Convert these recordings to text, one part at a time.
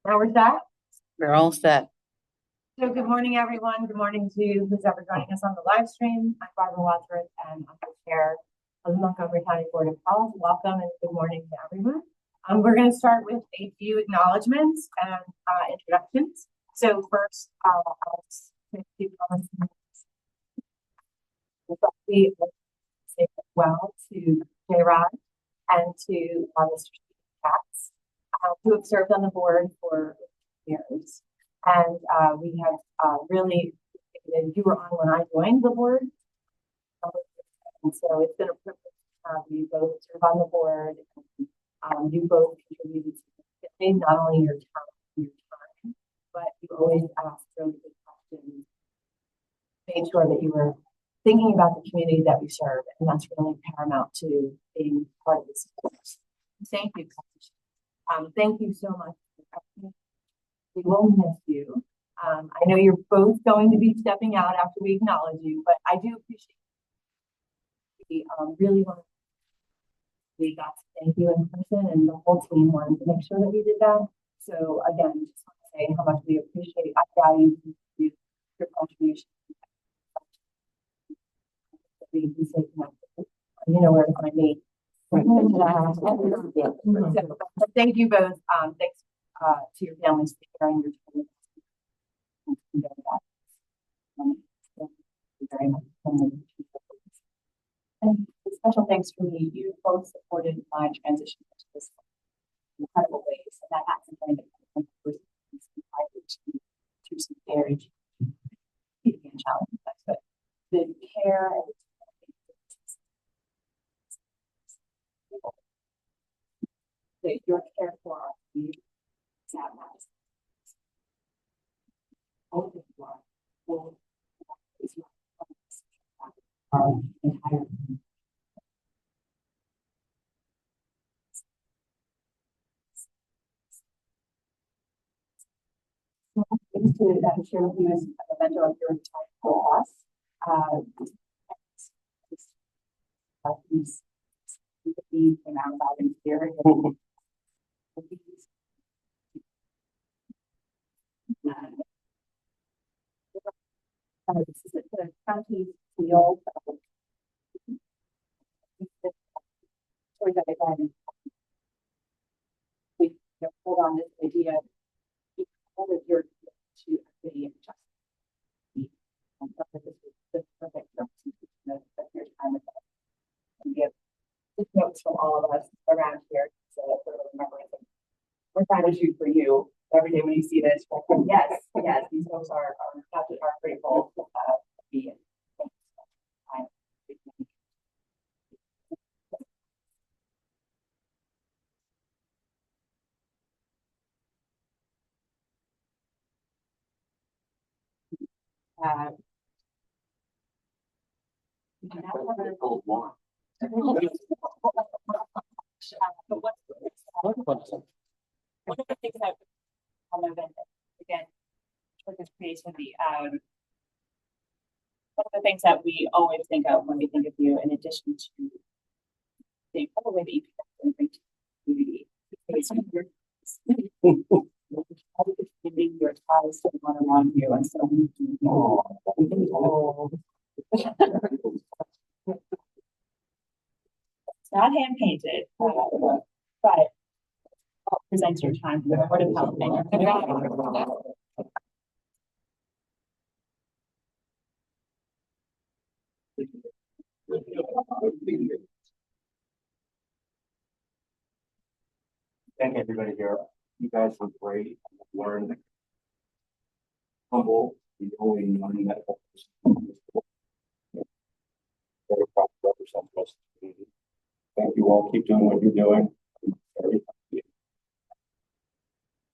Now we're set. We're all set. So good morning, everyone. Good morning to who's ever joining us on the live stream. I'm Barbara Wadsworth, and I'm the chair of the Montgomery County Board of Health. Welcome and good morning to everyone. We're going to start with a few acknowledgements and introductions. So first, I'll make a few comments. We say well to J-Rod and to Mr. Katz, who have served on the board for years. And we have really, you were on when I joined the board. And so it's been a privilege to have you both serve on the board. And, you both contributed significantly, not only your time, but you always asked really good questions, made sure that you were thinking about the community that we serve. And that's really paramount to being part of this course. Thank you. Thank you so much. We will miss you. I know you're both going to be stepping out after we acknowledge you, but I do appreciate we really want we got to thank you in person, and the whole team wanted to make sure that we did that. So again, just want to say how much we appreciate, I value your contribution. We can stay connected. You know where to find me. So, thank you both. Thanks to your families for sharing your time. Thank you very much. And special thanks for me. You both supported my transition to this in incredible ways, and that hasn't been through some very challenging times. But the care and that your care for our community is that matters. All of you are full is our entire community. Things to share with you as a memento of your time for us. These came out about in here. This is the county's field. Story that I got. We hold on this idea of your to equity and justice. And so this is the perfect representation of your time with us. And we have just notes from all of us around here to remember it. We're gratitude for you every day when you see this. Yes, these folks are grateful to be in. One of the things that again, with this creativity, one of the things that we always think of when we think of you, in addition to the way that you can bring to the community, your ties to the one around you, and so it's not hand painted, but presents your time for the Board of Health and your community. Thank everybody here. You guys were great. Learned humble, the only non-medical person. Very proud to represent the rest of the community. Thank you all. Keep doing what you're doing. That's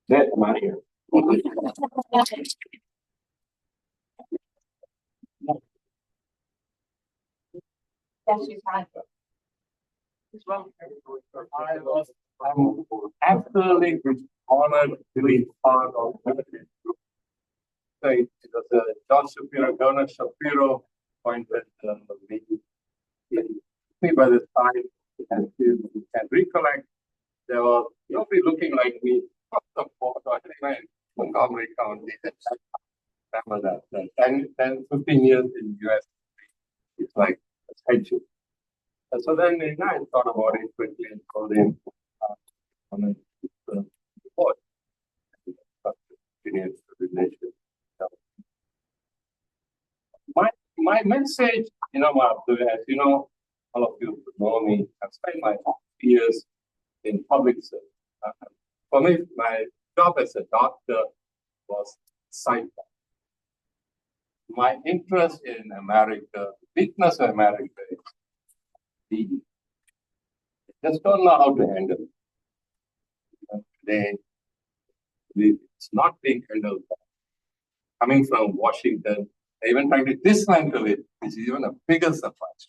it. I'm out of here. I'm absolutely honored to be part of the group. So it was John Shapiro, Governor Shapiro appointed me by the time, and you can recollect, there was nobody looking like me. the port, I think in Montgomery County. Remember that 15 years in US, it's like a headship. And so then I thought about it quickly and called him on a report. My message, as you know, all of you know me, I've spent my years in public service. For me, my job as a doctor was sci-fi. My interest in America, weakness of America is they just don't know how to handle it. It's not being handled. Coming from Washington, they even trying to dismantle it, which is even a bigger surprise.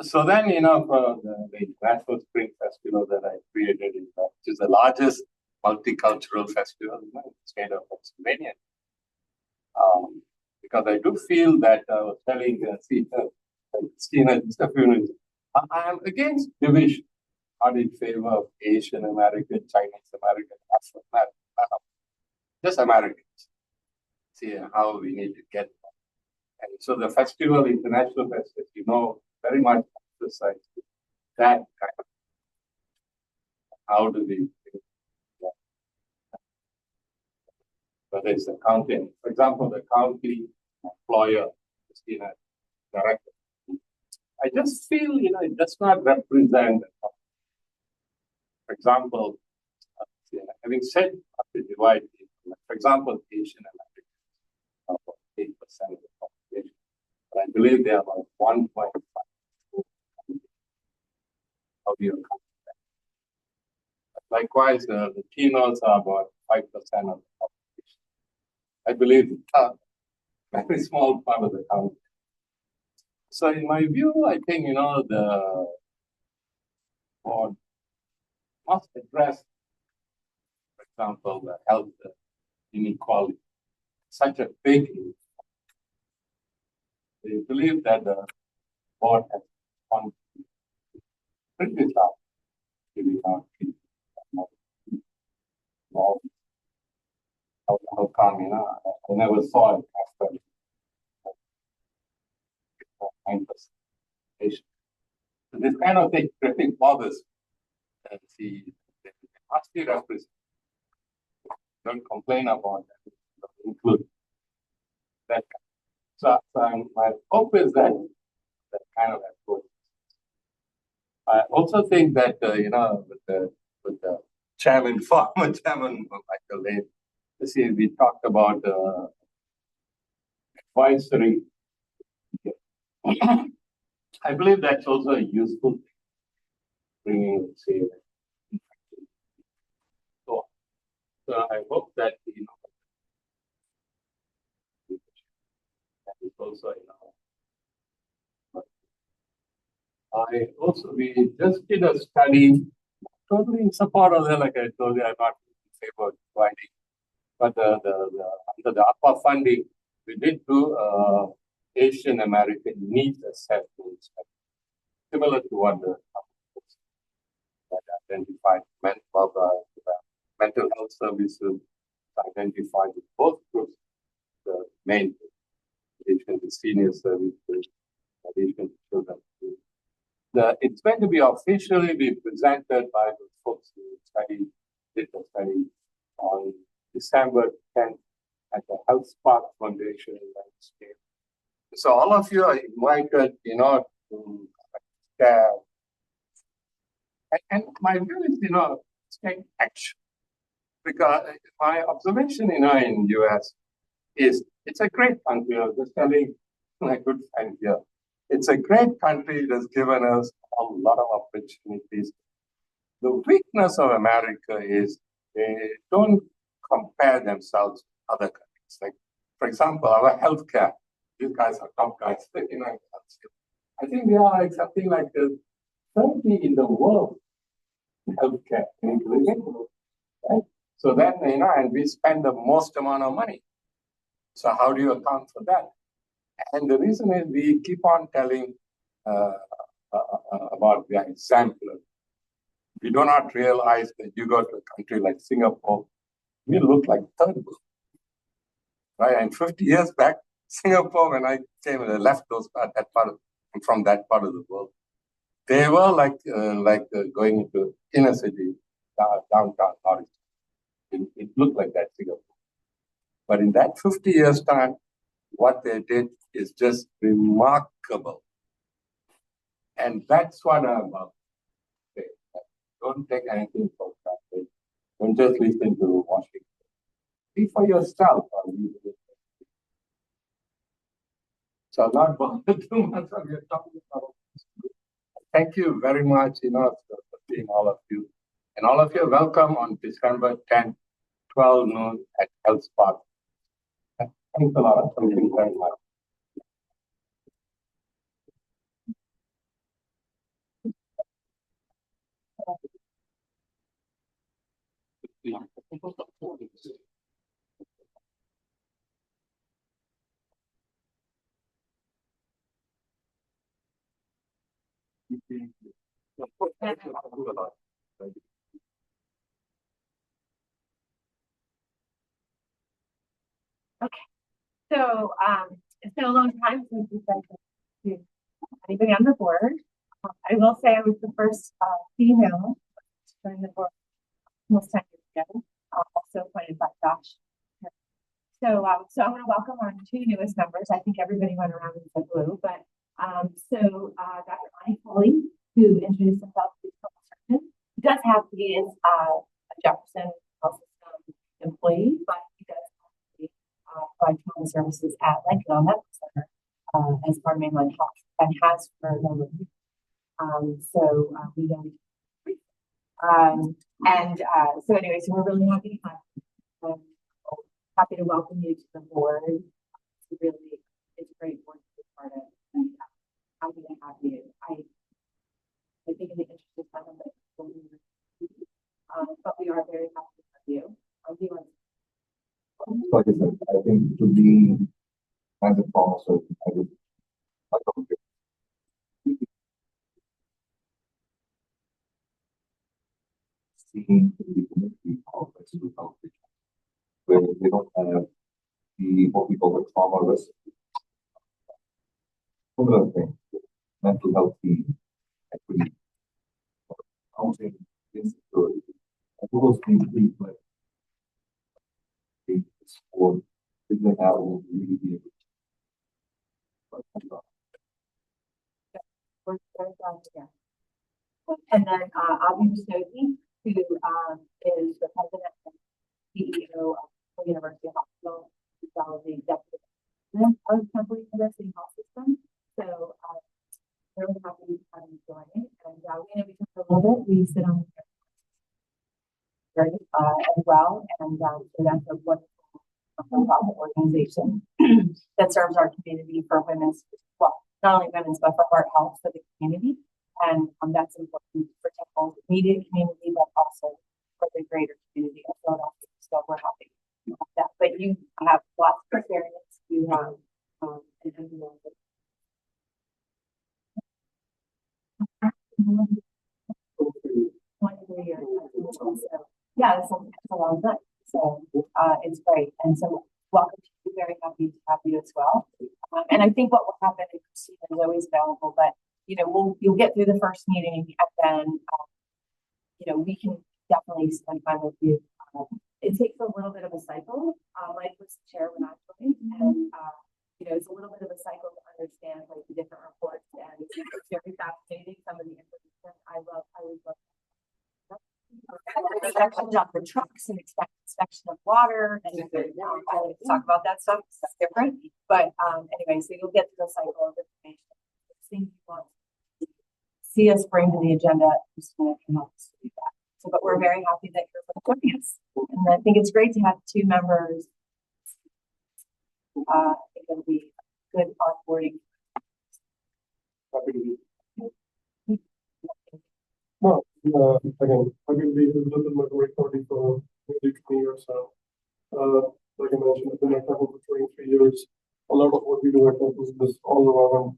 So then, for the International Spring Festival that I created, which is the largest multicultural festival in the state of Pennsylvania. Because I do feel that I was telling Christina just a few minutes, I am against division, not in favor of Asian American, Chinese American, African American, just Americans. See how we need to get them. And so the festival, international festival, very much emphasizes that kind of how do we whether it's the county, for example, the county employer, Christina, director. I just feel, it does not represent, for example, having said to divide, for example, Asian Americans, about 8% of the population, but I believe they are about 1.5. How do you account for that? Likewise, the Latinos are about 5% of the population. I believe a very small part of the county. So in my view, I think, the board must address, for example, the health inequality. Such a big issue. They believe that the board has gone pretty tough giving out how come, I never saw it after 9%. So this kind of thing really bothers me. And see, they must be represented. Don't complain about that. Include that. So my hope is that kind of approach. I also think that with the chairman, former chairman Michael Lane, see, we talked about advisory. I believe that's also a useful thing, bringing, say, so I hope that that is also I also we just did a study, totally in support of that. Like I told you, I'm not in favor of dividing, but under the APA funding, we did do Asian American needs assessment, similar to what the that identified mental health services identified with both groups, the main Asian, the senior services, Asian children. It's going to be officially be presented by the folks who did the study on December 10th at the Health Spark Foundation in the state. So all of you are invited, to share. And my view is, take action. Because my observation, in US is it's a great country. I was just telling my good friend here. It's a great country that's given us a lot of opportunities. The weakness of America is they don't compare themselves with other countries. Like, for example, our healthcare. These guys are top guys. I think we are like something like 30 in the world in healthcare. Right? So then, and we spend the most amount of money. So how do you account for that? And the reason is we keep on telling about the exemplar. We do not realize that you go to a country like Singapore, we look like third world. Right? And 50 years back, Singapore, when I came and I left from that part of the world, they were like going into inner city, downtown Norwich. It looked like that Singapore. But in that 50 years time, what they did is just remarkable. And that's what I'm about to say. Don't take anything for granted. Don't just listen to Washington. Be for yourself. So not bother too much of your talking about. Thank you very much, for seeing all of you. And all of you are welcome on December 10th, 12 noon at Health Park. Thanks a lot. Thank you very much. Okay, so it's been a long time since we've been to anybody on the board. I will say I was the first female to join the board almost 10 years ago, also appointed by Josh. So I want to welcome our two newest members. I think everybody went around and said blue, but Dr. Lonnie Foley, who introduced himself to the surgeon. He does have to be a Jefferson Health System employee, but he does provide trauma services at Lincoln Medical Center as part of mainline health and has for a number of years. We don't. So anyway, so we're really happy to have you. Happy to welcome you to the board. It's a great board to be part of, and happy to have you. I think in the interest of time, but we are very happy to have you. Like I said, I think to me, as a pharmacist, I would seeing the community complex with outreach, where they don't have what we call the trauma risk. Similar thing, mental health team, equity, housing, insecurity, and all those things we like for figuring out what we really be able to. We're very glad to hear. And then Abu Stogie, who is the president and CEO of the University Hospital, as well as the executive of Montgomery University Health System. So really happy to have you join. And we know we talked a little bit. We sit on the as well, and so that's a wonderful nonprofit organization that serves our community for women's, well, not only women's, but for heart health for the community. And that's important for the immediate community, but also for the greater community of Philadelphia. So we're happy about that. But you have lots of experience. You have an engineering. Yeah, it's a long time. So it's great. And so welcome to you. Very happy to have you as well. And I think what will happen is Christina is always available, but you'll get through the first meeting, and then we can definitely spend time with you. It takes a little bit of a cycle. Mike was the chair when I joined, and it's a little bit of a cycle to understand like the different reports, and it's very fascinating. Some of the information I always love. Inspections on the trucks and inspection of water, and talk about that stuff. It's different, but anyway, so you'll get through the cycle of information. Things you want to see us bring to the agenda, Christina can help us do that. So, but we're very happy that you're joining us, and I think it's great to have two members. I think it'll be good onboarding. No, again, I've been with Montgomery County for nearly 20 years now. Like I mentioned, I've been at Temple for 23 years. A lot of what we do at Temple is all around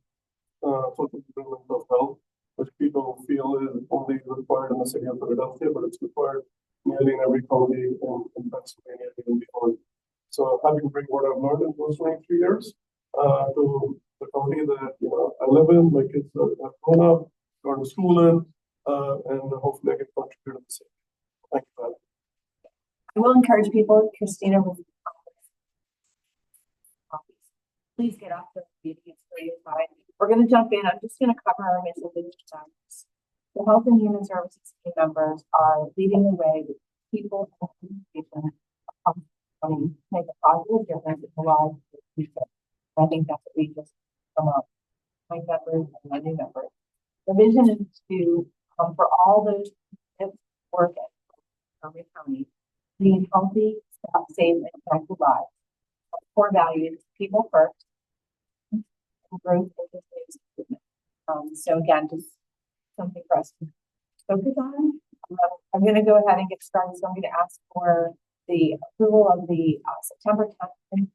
social determinants of health, which people feel is only required in the city of Philadelphia, but it's required nearly in every county in Pennsylvania, even beyond. So having bring what I've learned in those 23 years to the county that I live in, my kids have grown up, gone to school in, and hopefully I can contribute to the city. Thank you, Alex. I will encourage people, Christina will please get off the meeting. It's 3:05. We're going to jump in. I'm just going to cover our missing items. The Health and Human Services team members are leading the way with people and communication to make a positive difference in the lives of people. I think that's what we just come up. My members and my new members. The vision is to, for all those that work at Montgomery County, lead healthy, safe, and connected lives. Our core values: people first, and growth and continuous improvement. So again, just something for us to focus on. I'm going to go ahead and get started. So I'm going to ask for the approval of the September 10th.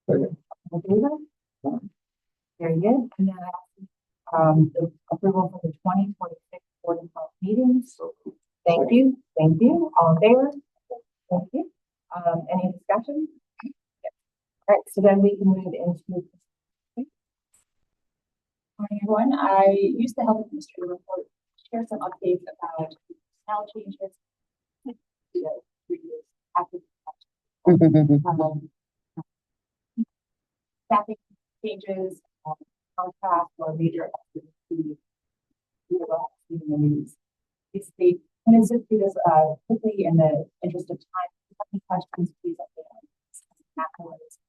Very good. And then the approval for the 2026 Board of Health meetings. Thank you. Thank you. All in favor? Thank you. Any discussion? All right. So then we can move into. Morning, everyone. I used the health administrator report to share some updates about personnel changes. 3 years after staffing changes, contract or major activity in the news. Basically, I'm going to zip through this quickly in the interest of time. If you have any questions, please update us afterwards.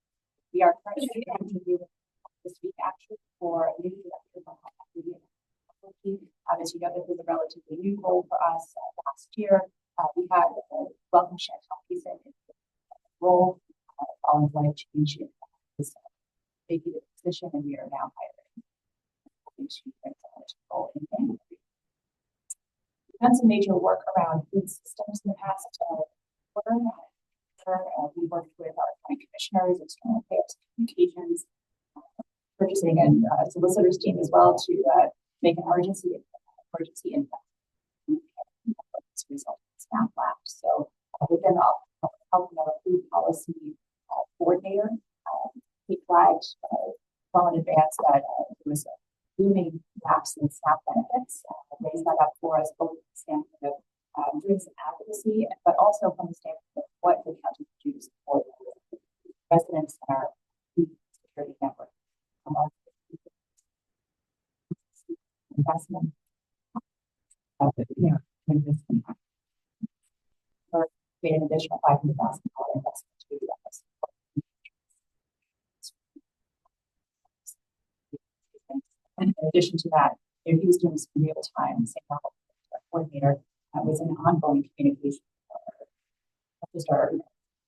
We are currently interviewing this week actually for a new director of health equity and technology. As you know, this is a relatively new role for us. Last year, we had welcome Chantal Peason in the role following one change in this vacated position, and we are now hiring. She brings on this role in January. We've done some major work around food systems in the past quarter. We worked with our county commissioners, external affairs, communications, purchasing, and solicitors team as well to make an emergency impact as a result of staff lapse. So within helping our food policy coordinator, he flagged well in advance that there was a looming lapse in staff benefits. Raised that up for us both from the standpoint of doing some advocacy, but also from the standpoint of what the county can do to support residents and our food security network. Investment. Or create an additional $500,000 investment to us. And in addition to that, he was doing some real time signal coordinator was in ongoing communication not just our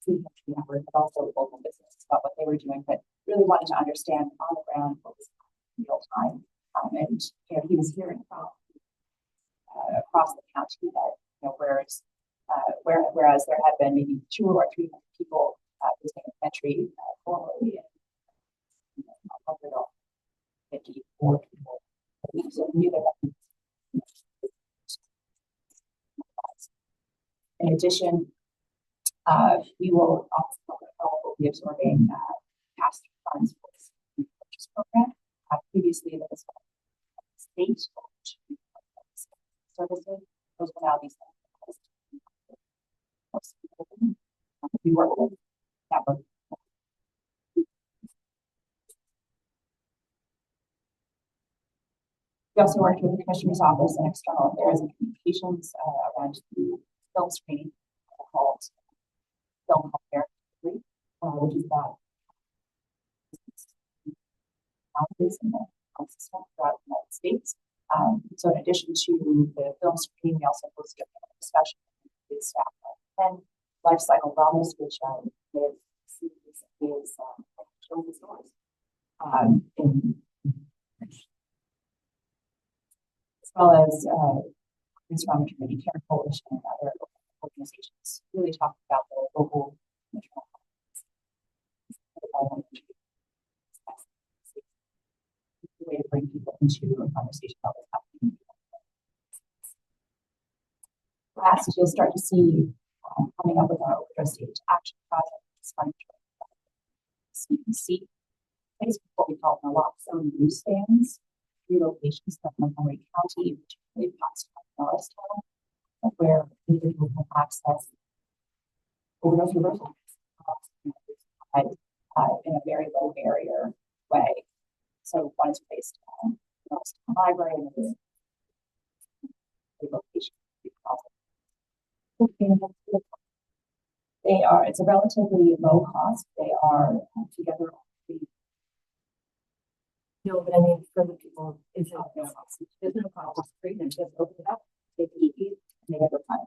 food country network, but also local businesses about what they were doing, but really wanted to understand on the ground what was happening in real time. And he was hearing from across the county that whereas there had been maybe 200 or 300 people visiting the country formerly, and 154 people. So we knew that. In addition, we will also be absorbing pass-through funds for this purchase program. Previously, there was state services. Those will now be sent. We work with network. We also worked with the Commissioner's Office and External Affairs and Communications around the film screening called Film Healthcare, which is that in the health system throughout the United States. So in addition to the film screening, we also hosted a discussion with staff and life cycle wellness, which is children's stores as well as from Community Care Coalition and other organizations really talking about the local maternal health. way to bring people into a conversation about what's happening. Last, you'll start to see coming up with our overdose stage action project. So you can see basically what we call naloxone newsstands, 3 locations that Montgomery County, particularly Pottstown, Norristown, where individuals can access overdose reversal in a very low barrier way. So one is based on the Norristown Library and the location. It's a relatively low cost. They are together. No, but I mean, for the people, is it? There's no cost. It's free. They just open it up. They can eat it. And they have a time.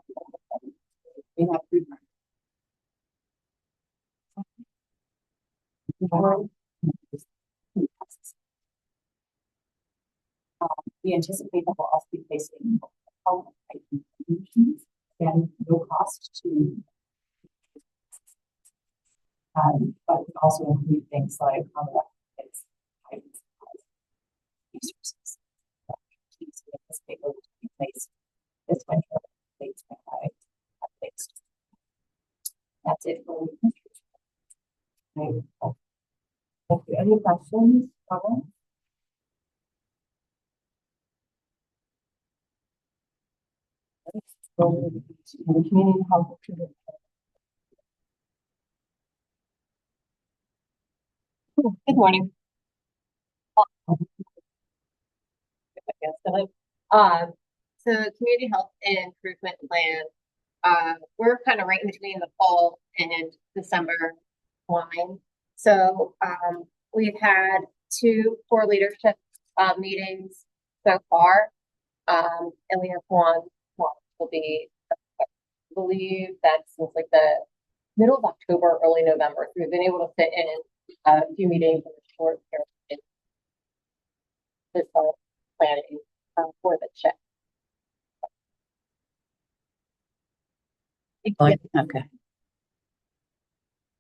We have food. We anticipate that we'll also be placing health solutions and no cost to. But we also include things like resources. Place this winter. That's it for me. Thank you. Any questions, comments? So, the community health treatment. Good morning. So community health improvement plan, we're kind of right in between the fall and December line. So we've had 2 core leadership meetings so far, and we have one more will be, I believe that's since like the middle of October, early November. So we've been able to fit in a few meetings in a short period to start planning for the check. Okay.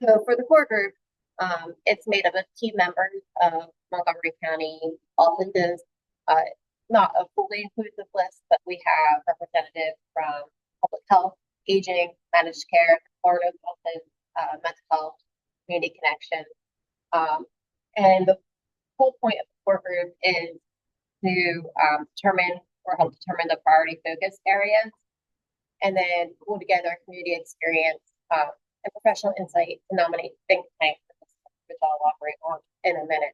So for the core group, it's made up of team members of Montgomery County offices. Not a fully inclusive list, but we have representatives from public health, aging, managed care, Florida office, mental health, community connection. And the whole point of the core group is to determine or help determine the priority focus areas, and then pull together community experience and professional insight to nominate think tanks, which I'll elaborate on in a minute.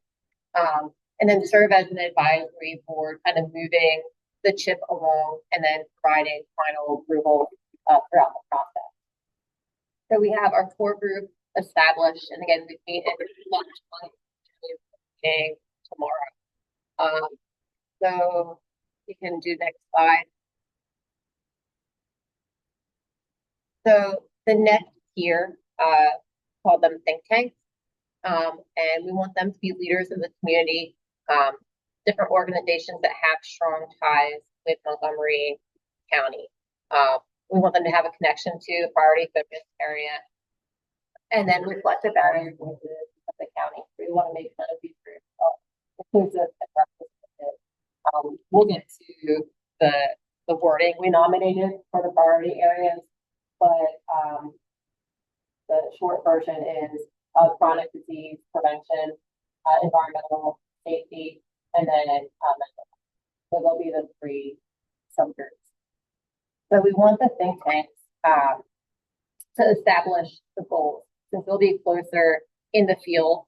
And then serve as an advisory board, kind of moving the chip along and then providing final approval throughout the process. So we have our core group established, and again, we meet in tomorrow. So you can do next slide. So the next tier, call them think tanks, and we want them to be leaders in the community, different organizations that have strong ties with Montgomery County. We want them to have a connection to the priority focus area, and then reflect the barriers of the county. We want to make none of these groups inclusive and representative. We'll get to the wording we nominated for the priority areas, but the short version is chronic disease prevention, environmental safety, and then mental health. So they'll be the 3 subgroups. So we want the think tanks to establish the goals. Since they'll be closer in the field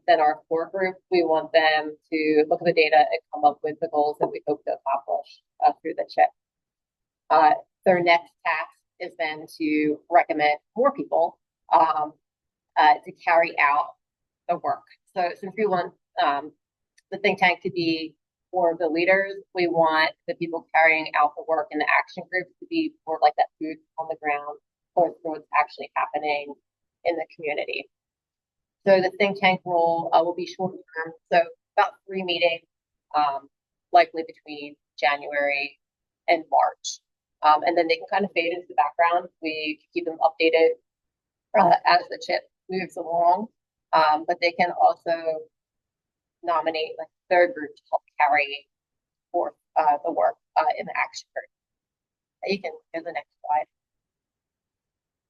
than our core group, we want them to look at the data and come up with the goals that we hope to accomplish through the chip. Their next task is then to recommend more people to carry out the work. So since we want the think tank to be for the leaders, we want the people carrying out the work in the action groups to be more like that food on the ground for what's actually happening in the community. So the think tank role will be short term, so about 3 meetings, likely between January and March. And then they can kind of fade into the background. We keep them updated as the chip moves along, but they can also nominate like a third group to help carry forth the work in the action group. You can go to the next slide.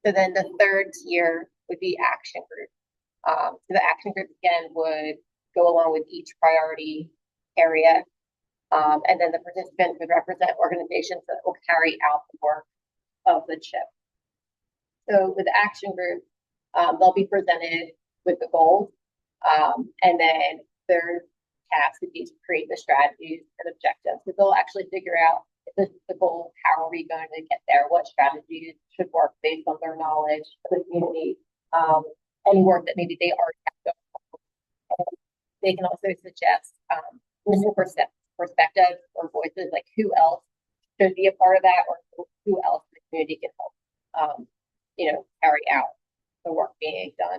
So then the third tier would be action group. So the action group again would go along with each priority area. And then the participants would represent organizations that will carry out the work of the CHIP. So with the action group, they'll be presented with the goals, and then their task would be to create the strategies and objectives. So they'll actually figure out if this is the goal, how are we going to get there? What strategies should work based on their knowledge of the community? Any work that maybe they already have done. They can also suggest missing perspectives or voices, like who else should be a part of that, or who else in the community can help, carry out the work being done.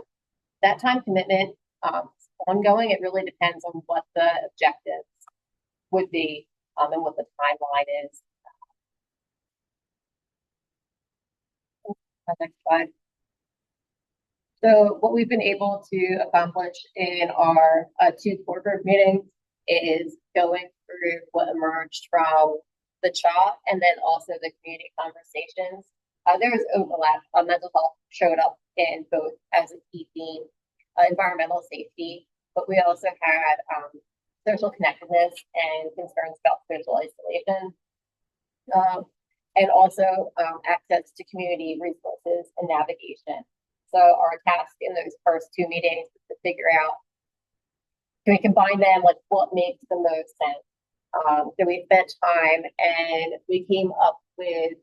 That time commitment is ongoing. It really depends on what the objectives would be and what the timeline is. Next slide. So what we've been able to accomplish in our 2 core group meetings is going through what emerged from the CHOP and then also the community conversations. There was overlap. Mental health showed up in both as a key theme, environmental safety, but we also had social connectedness and concerns about social isolation, and also access to community resources and navigation. So our task in those first 2 meetings was to figure out, can we combine them, like what makes the most sense? So we spent time and we came up with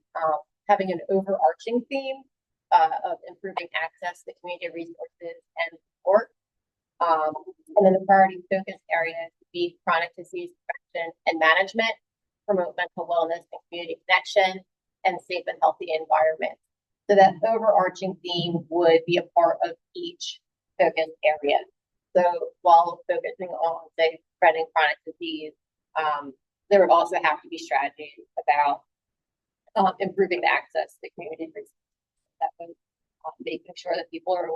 having an overarching theme of improving access to community resources and support. And then the priority focus areas would be chronic disease prevention and management, promote mental wellness and community connection, and safe and healthy environment. So that overarching theme would be a part of each focus area. So while focusing on, say, preventing chronic disease, there would also have to be strategies about improving the access to community resources. That was making sure that people are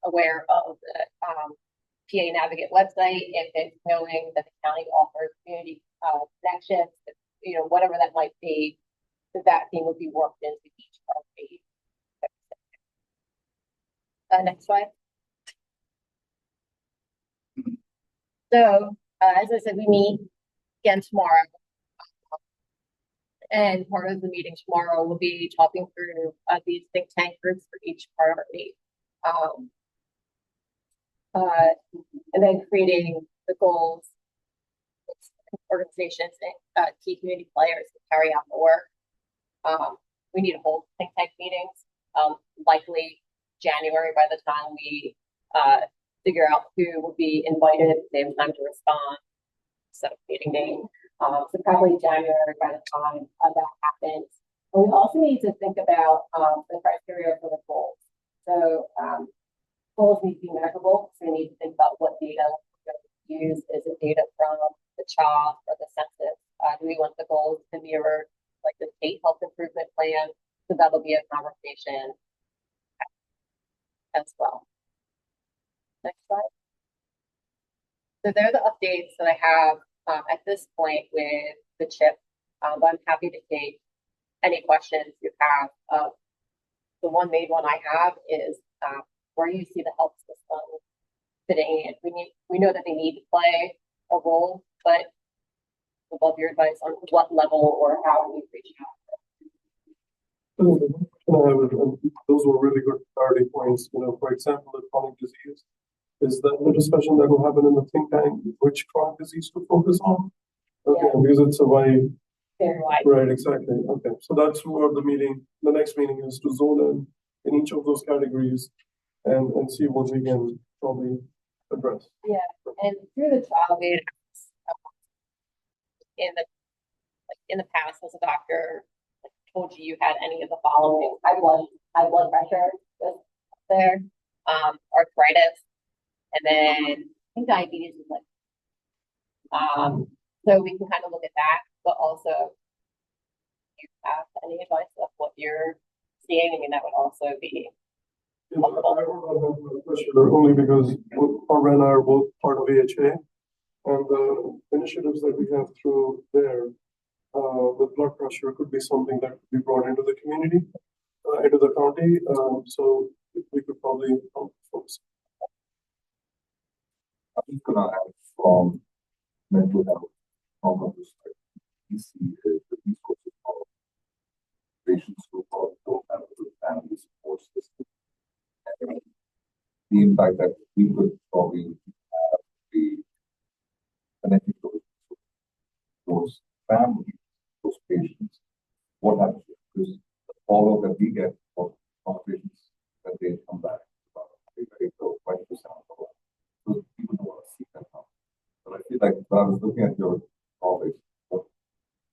aware of the PA Navigate website, if it's knowing that the county offers community connections, whatever that might be, that theme would be worked into each priority. Next slide. So, as I said, we meet again tomorrow. And part of the meeting tomorrow will be talking through these think tank groups for each priority. And then creating the goals, organizations, and key community players to carry out the work. We need to hold think tank meetings, likely January, by the time we figure out who will be invited, they have time to respond, set up meeting date. So probably January by the time that happens. And we also need to think about the criteria for the goals. So goals need to be measurable. So we need to think about what data we're going to use. Is it data from the CHOP or the census? Do we want the goals to mirror like the state health improvement plan? So that'll be a conversation as well. Next slide. So there are the updates that I have at this point with the CHIP, but I'm happy to take any questions you have. The one main one I have is where you see the health system fitting in. We know that they need to play a role, but I'd love your advice on what level or how we reach out. Those were really good priority points. For example, the chronic disease. Is that the discussion that will happen in the think tank, which chronic disease to focus on? Okay, yeah. Because it's a wide. Very wide. Right, exactly. Okay, so that's where the next meeting is to zone in each of those categories and see what we can probably address. Yeah, and through the trial, we in the past, as a doctor, told you had any of the following: high blood pressure was there, arthritis, and then I think diabetes is so we can kind of look at that, but also you have any advice of what you're seeing? I mean, that would also be helpful. I don't have blood pressure only because Ren are both part of AHA. And the initiatives that we have through there with blood pressure could be something that could be brought into the community, into the county. So we could probably help folks. I'm just gonna add from mental health, from a perspective. We see is the resources of patients who don't have a good family support system. And the impact that we could probably have the connected to those families, those patients. What happens because the follow that we get of patients when they come back is about very low, 20% of the world. So people don't want to see that now. But I feel like when I was looking at your topics, what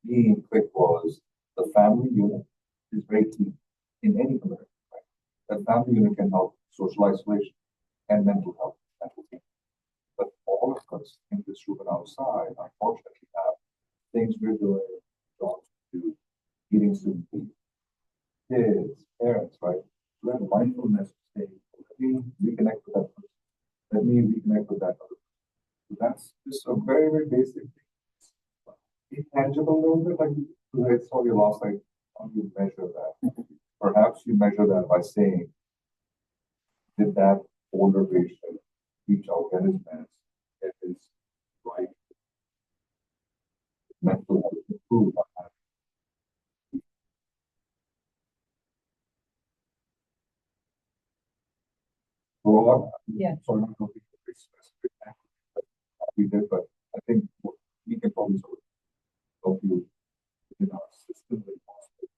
me clicked was the family unit is very key in any community. Right? That family unit can help social isolation and mental health, mental health. But all of us in this room and outside, unfortunately, have things we're doing, jobs to do, meetings to do, kids, parents, right? So that mindfulness to say, let me reconnect with that person. Let me reconnect with that other person. So that's just a very, very basic thing. Intangible little bit, like I saw your last night, how do you measure that? Perhaps you measure that by saying, did that older patient reach out, get his meds, get his right mental health improved on that? Broad, Yeah. sorry, not going to be very specific, but we did, but I think we can probably sort of help you in our system with possible.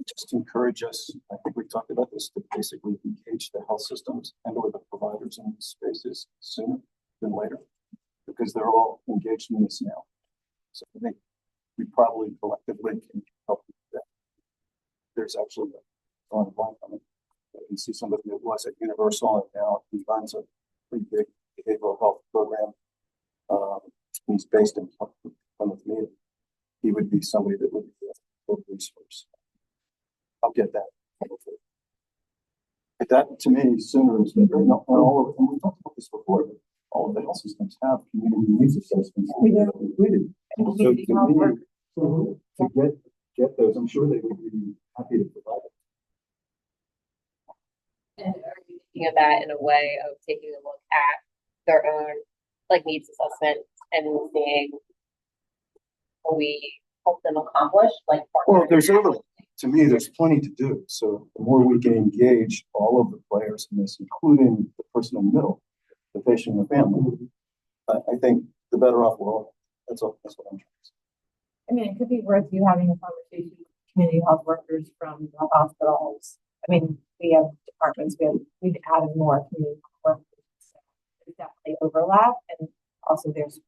Just to encourage us, I think we talked about this, to basically engage the health systems and or the providers in these spaces sooner than later, because they're all engaged in this now. So I think we probably collectively can help with that. There's actually on line coming. I can see somebody that was at Universal and now he runs a pretty big behavioral health program. He's based in Plymouth, Maine. He would be somebody that would be a good resource. I'll get that. But that to me sooner is better. Not all of, and we talked about this before, but all of the health systems have community needs assessments. We do. Included. And So community health to me, work. to get those, I'm sure they would be happy to provide it. And are you thinking of that in a way of taking a look at their own like needs assessment and seeing what we help them accomplish? Like, Well, to me, there's plenty to do. So the more we can engage all of the players in this, including the person in the middle, the patient and the family, I think the better off we're all. That's what I'm trying to say. I mean, it could be worth you having a conversation with community health workers from the hospitals. I mean, we have departments, we've added more community health workers. So there's definitely overlap, and also there's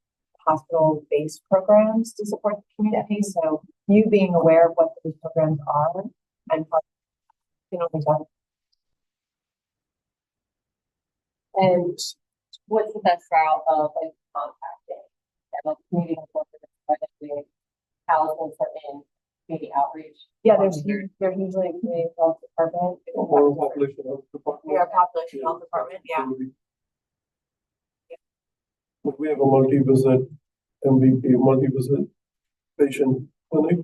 hospital-based programs to support the community. So you being aware of what those programs are and you know, and what's the best route of like contacting and like community health workers, especially households are in community outreach? yeah, there's usually a community health department. Or population health department. Yeah, population health department, yeah. But we have a multi-visit MVP, multi-visit patient clinic,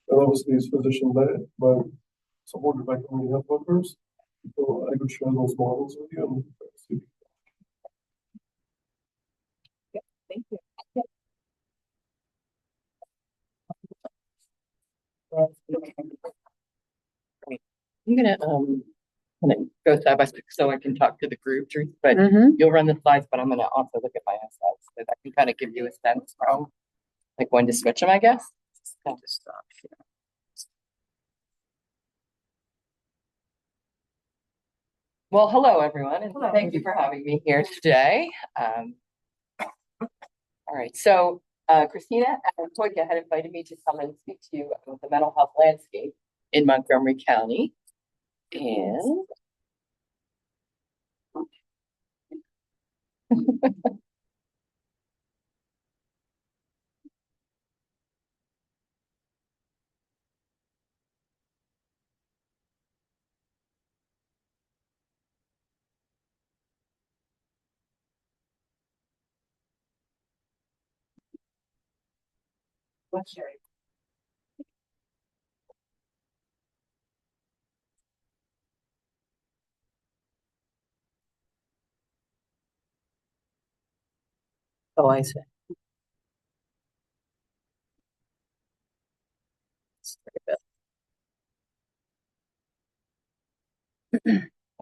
and obviously it's physician-led, but supported by community health workers. So I could share those models with you and see. Thank you. I'm gonna go side by side so I can talk to the group, Teresa, but Mm-hmm. you'll run the slides, but I'm gonna also look at my own slides so that I can kind of give you a sense from like when to switch them, I guess. I'll just stop here. Well, hello, everyone, and Hello. thank you for having me here today. All right, so Christina and Toyka had invited me to come and speak to you about the mental health landscape in Montgomery County. And What's Sherry? Oh, I see.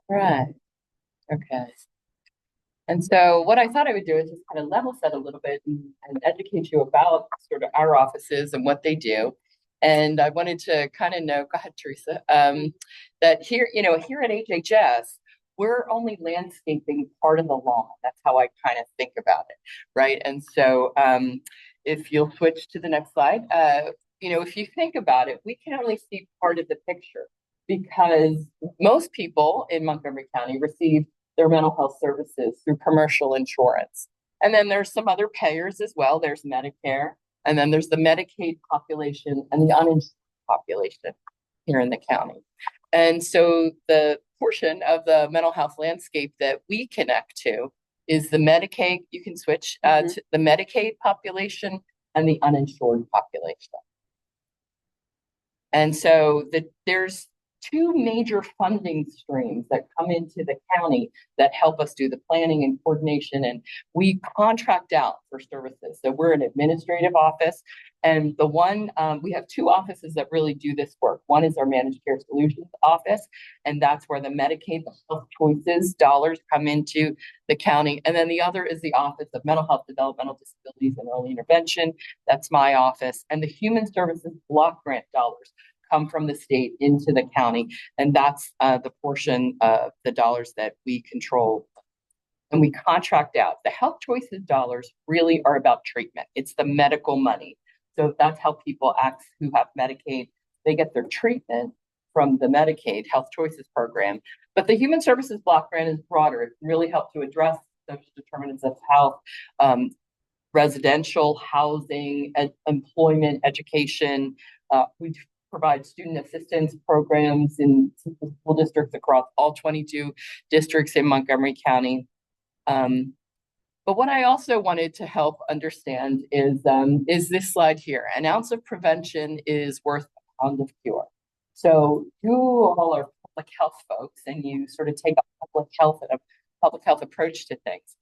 Right. Okay. And so what I thought I would do is just kind of level set a little bit and educate you about sort of our offices and what they do. And I wanted to kind of know, go ahead, Teresa, that here, here at HHS, we're only landscaping part of the lawn. That's how I kind of think about it, right? And so if you'll switch to the next slide, if you think about it, we can only see part of the picture because most people in Montgomery County receive their mental health services through commercial insurance. And then there's some other payers as well. There's Medicare, and then there's the Medicaid population and the uninsured population here in the county. And so the portion of the mental health landscape that we connect to is the Medicaid, you can switch to the Medicaid population and the uninsured population. And so there's two major funding streams that come into the county that help us do the planning and coordination, and we contract out for services. So we're an administrative office, and we have two offices that really do this work. One is our managed care solutions office, and that's where the Medicaid Health Choices dollars come into the county. And then the other is the Office of Mental Health, Developmental Disabilities, and Early Intervention. That's my office. And the Human Services Block Grant dollars come from the state into the county. And that's the portion of the dollars that we control and we contract out. The Health Choices dollars really are about treatment. It's the medical money. So that's how people who have Medicaid, they get their treatment from the Medicaid Health Choices program. But the Human Services Block Grant is broader. It really helps to address social determinants of health, residential housing, employment, education. We provide student assistance programs in school districts across all 22 districts in Montgomery County. But what I also wanted to help understand is this slide here. An ounce of prevention is worth a pound of cure. So you all are public health folks, and you sort of take a public health approach to things.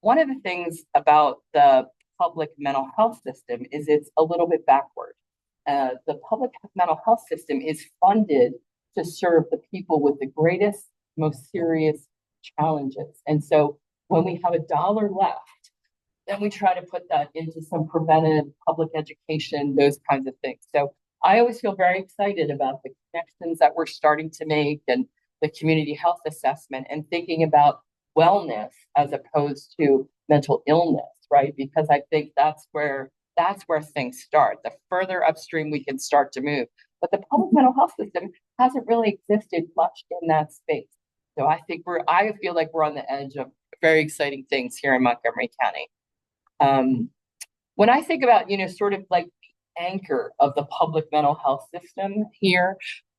One of the things about the public mental health system is it's a little bit backward. The public mental health system is funded to serve the people with the greatest, most serious challenges. And so when we have a dollar left, then we try to put that into some preventive public education, those kinds of things. So I always feel very excited about the connections that we're starting to make and the community health assessment and thinking about wellness as opposed to mental illness, right? Because I think that's where things start. The further upstream we can start to move. But the public mental health system hasn't really existed much in that space. So I feel like we're on the edge of very exciting things here in Montgomery County. When I think about, sort of like the anchor of the public mental health system here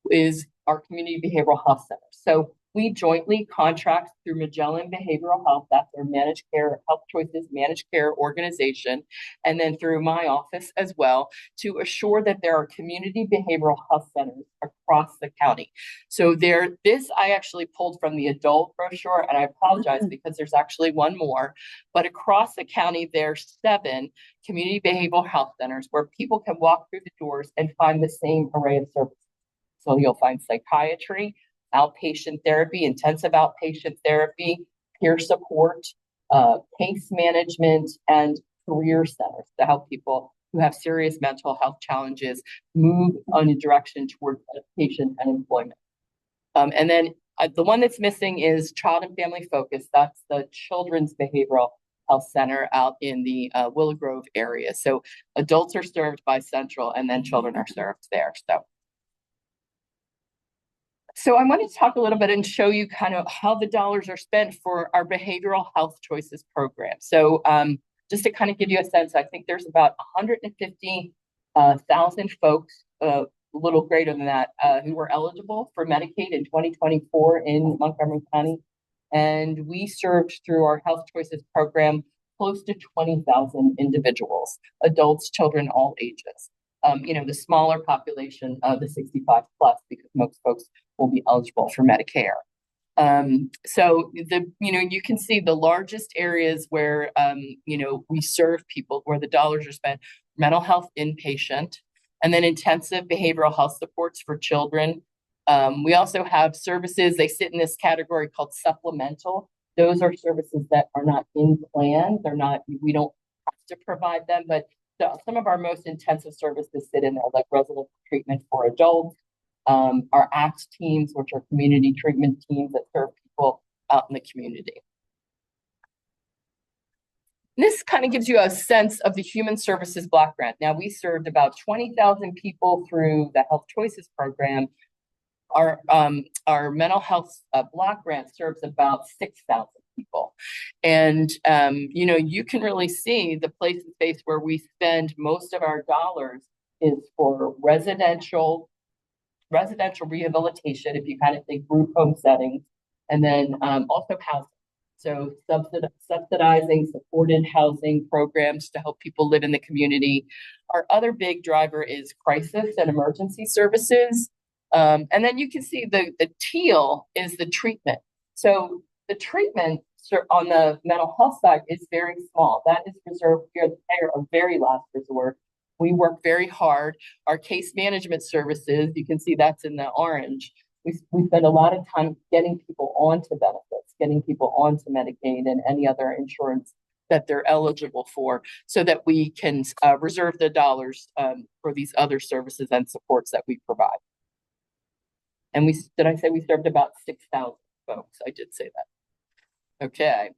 is our community behavioral health center. So we jointly contract through Magellan Behavioral Health, that's our managed care, Health Choices managed care organization, and then through my office as well, to assure that there are community behavioral health centers across the county. So this I actually pulled from the adult brochure, and I apologize because there's actually one more, but across the county, there's 7 community behavioral health centers where people can walk through the doors and find the same array of services. So you'll find psychiatry, outpatient therapy, intensive outpatient therapy, peer support, case management, and career centers to help people who have serious mental health challenges move in a direction toward education and employment. And then the one that's missing is Child and Family Focus. That's the Children's Behavioral Health Center out in the Willow Grove area. So adults are served by Central, and then children are served there. So I wanted to talk a little bit and show you kind of how the dollars are spent for our behavioral health choices program. So just to kind of give you a sense, I think there's about 150,000 folks, a little greater than that, who were eligible for Medicaid in 2024 in Montgomery County. And we served through our health choices program close to 20,000 individuals, adults, children, all ages. The smaller population of the 65 plus, because most folks will be eligible for Medicare. So you can see the largest areas where, we serve people, where the dollars are spent: mental health inpatient, and then intensive behavioral health supports for children. We also have services, they sit in this category called supplemental. Those are services that are not in plan. We don't have to provide them, but some of our most intensive services sit in there, like residential treatment for adults, our ACT teams, which are community treatment teams that serve people out in the community. This kind of gives you a sense of the Human Services Block Grant. Now, we served about 20,000 people through the Health Choices program. Our mental health block grant serves about 6,000 people. And, you can really see the place and space where we spend most of our dollars is for residential rehabilitation, if you kind of think group home settings, and then also housing. So subsidizing supported housing programs to help people live in the community. Our other big driver is crisis and emergency services. And then you can see the teal is the treatment. So the treatment on the mental health side is very small. That is reserved for the payer of very last resort. We work very hard. Our case management services, you can see that's in the orange. We spend a lot of time getting people onto benefits, getting people onto Medicaid and any other insurance that they're eligible for, so that we can reserve the dollars for these other services and supports that we provide. And did I say we served about 6,000 folks? I did say that. Okay.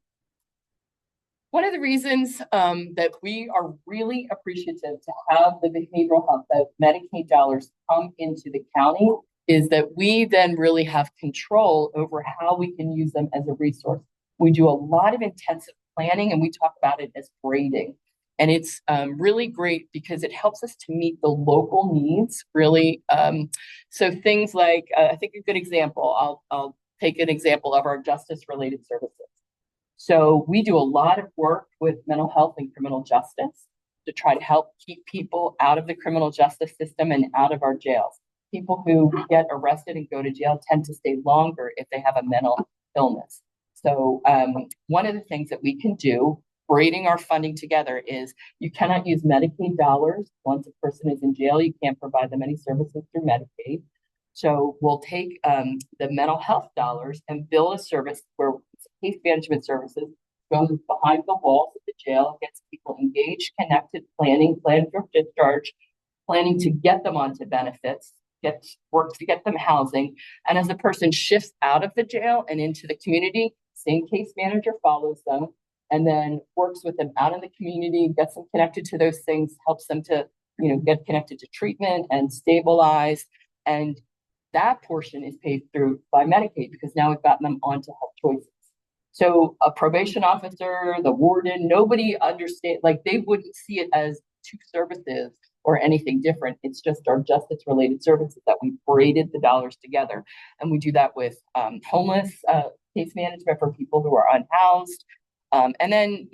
One of the reasons that we are really appreciative to have the behavioral health, that Medicaid dollars come into the county, is that we then really have control over how we can use them as a resource. We do a lot of intensive planning, and we talk about it as grading. And it's really great because it helps us to meet the local needs, really. So things like, I think a good example, I'll take an example of our justice-related services. So we do a lot of work with mental health and criminal justice to try to help keep people out of the criminal justice system and out of our jails. People who get arrested and go to jail tend to stay longer if they have a mental illness. So one of the things that we can do, braiding our funding together, is you cannot use Medicaid dollars. Once a person is in jail, you can't provide them any services through Medicaid. So we'll take the mental health dollars and build a service where case management services goes behind the walls of the jail, gets people engaged, connected, plan for discharge, planning to get them onto benefits, work to get them housing. And as the person shifts out of the jail and into the community, same case manager follows them and then works with them out in the community, gets them connected to those things, helps them to, get connected to treatment and stabilize. And that portion is paid through by Medicaid because now we've gotten them onto Health Choices. So a probation officer, the warden, nobody understands, like they wouldn't see it as two services or anything different. It's just our justice related services that we braided the dollars together. And we do that with homeless case management for people who are unhoused. And then,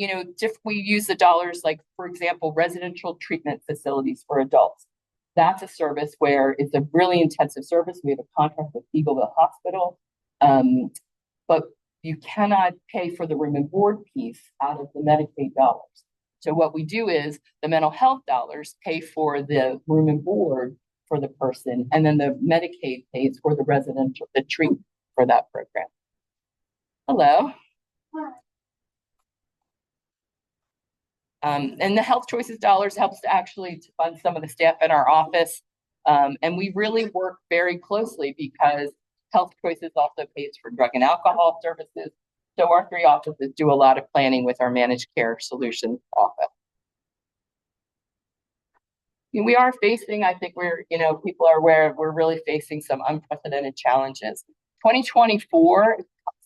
we use the dollars, like, for example, residential treatment facilities for adults. That's a service where it's a really intensive service. We have a contract with Eagleville Hospital, but you cannot pay for the room and board piece out of the Medicaid dollars. So what we do is the mental health dollars pay for the room and board for the person, and then the Medicaid pays for the treatment for that program. Hello. And the Health Choices dollars helps to fund some of the staff in our office. And we really work very closely because Health Choices also pays for drug and alcohol services. So our three offices do a lot of planning with our managed care solutions office. We are facing, I think people are aware, we're really facing some unprecedented challenges. 2024,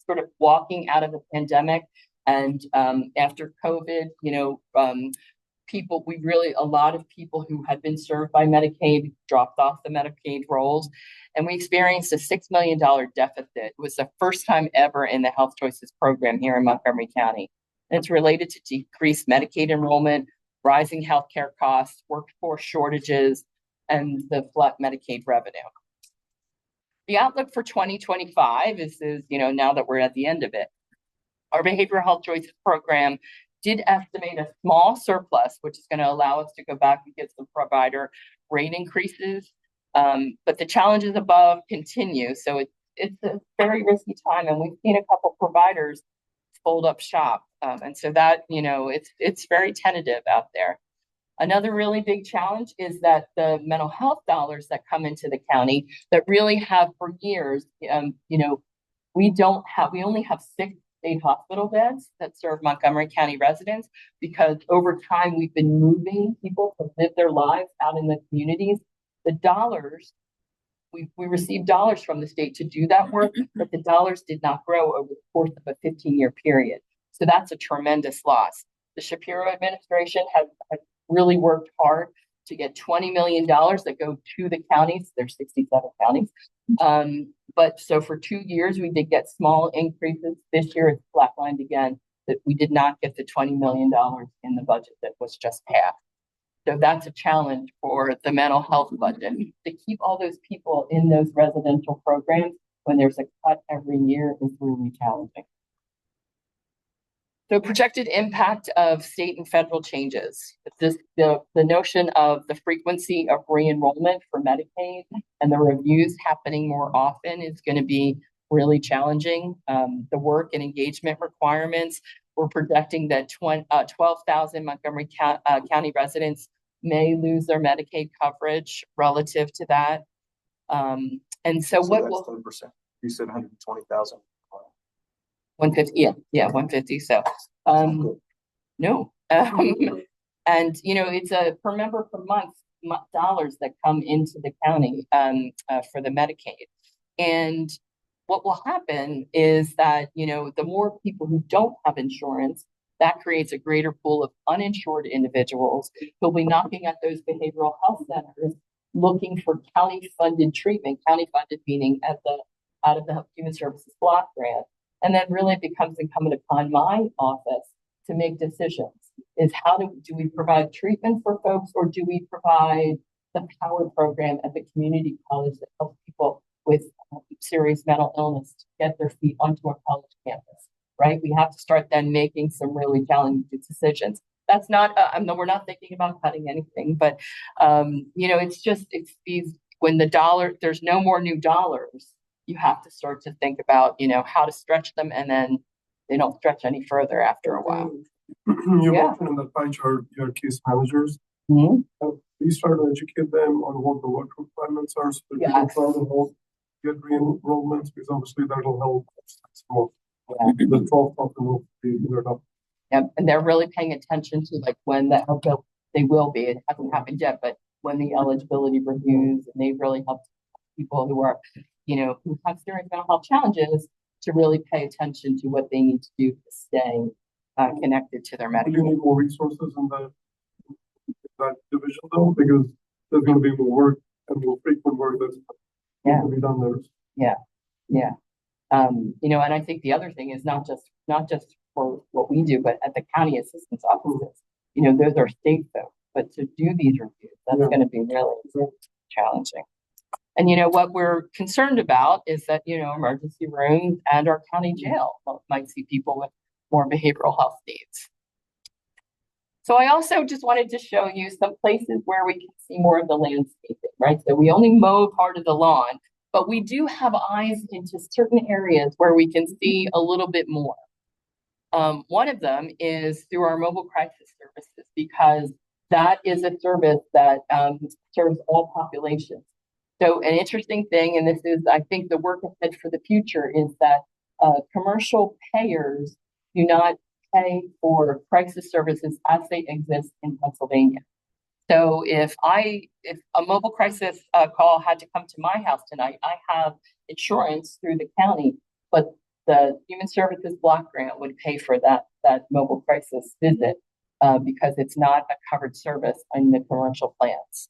sort of walking out of the pandemic, and after COVID, a lot of people who had been served by Medicaid dropped off the Medicaid rolls, and we experienced a $6 million deficit. It was the first time ever in the Health Choices program here in Montgomery County. And it's related to decreased Medicaid enrollment, rising healthcare costs, workforce shortages, and the flat Medicaid revenue. The outlook for 2025 is, now that we're at the end of it, our Behavioral Health Choices program did estimate a small surplus, which is going to allow us to go back and get some provider rate increases. But the challenges above continue. So it's a very risky time. And we've seen a couple providers fold up shop. And so that, it's very tentative out there. Another really big challenge is that the mental health dollars that come into the county that really have for years, we only have 6 state hospital beds that serve Montgomery County residents because over time we've been moving people to live their lives out in the communities. The dollars, we received dollars from the state to do that work, but the dollars did not grow over the course of a 15-year period. So that's a tremendous loss. The Shapiro administration has really worked hard to get $20 million that go to the counties. There's 67 counties. But so for 2 years, we did get small increases. This year, it's flatlined again, that we did not get the $20 million in the budget that was just passed. So that's a challenge for the mental health budget. To keep all those people in those residential programs when there's a cut every year is really challenging. So projected impact of state and federal changes. The notion of the frequency of re-enrollment for Medicaid and the reviews happening more often is going to be really challenging. The work and engagement requirements, we're projecting that 12,000 Montgomery County residents may lose their Medicaid coverage relative to that. And so what that's will 10%? You said 120,000. 150, yeah, 150. So, no. And, it's a per member per month dollars that come into the county for the Medicaid. And what will happen is that, the more people who don't have insurance, that creates a greater pool of uninsured individuals who'll be knocking at those behavioral health centers looking for county-funded treatment, county-funded meaning out of the Human Services Block Grant. And then really it becomes incumbent upon my office to make decisions. Is how do we provide treatment for folks, or do we provide the power program at the community college that helps people with serious mental illness to get their feet onto a college campus, right? We have to start then making some really challenging decisions. That's not, we're not thinking about cutting anything, but, it's these, when there's no more new dollars, you have to start to think about, how to stretch them, and then they don't stretch any further after a while. You Yeah. mentioned in the pie chart your case managers. Mm-hmm. We start to educate them on what the work requirements are so that Yes. we can try to help get re-enrollments, because obviously that will help more. Yeah. The 12th will be either up. Yep. And they're really paying attention to like when they will be. It hasn't happened yet, but when the eligibility reviews, and they really help people who are, who have serious mental health challenges to really pay attention to what they need to do to stay connected to their Do medical. you need more resources in that division though? Because there's going to be more work and more frequent work that's going to be done there. Yeah. And I think the other thing is not just for what we do, but at the county assistance offices, those are state folks, but to do these reviews, that's going to be really challenging. And what we're concerned about is that, emergency rooms and our county jail might see people with more behavioral health needs. So I also just wanted to show you some places where we can see more of the landscaping, right? So we only mow part of the lawn, but we do have eyes into certain areas where we can see a little bit more. One of them is through our mobile crisis services, because that is a service that serves all populations. So an interesting thing, and this is, I think, the work ahead for the future, is that commercial payers do not pay for crisis services as they exist in Pennsylvania. So if a mobile crisis call had to come to my house tonight, I have insurance through the county, but the Human Services Block Grant would pay for that mobile crisis visit because it's not a covered service in the commercial plans.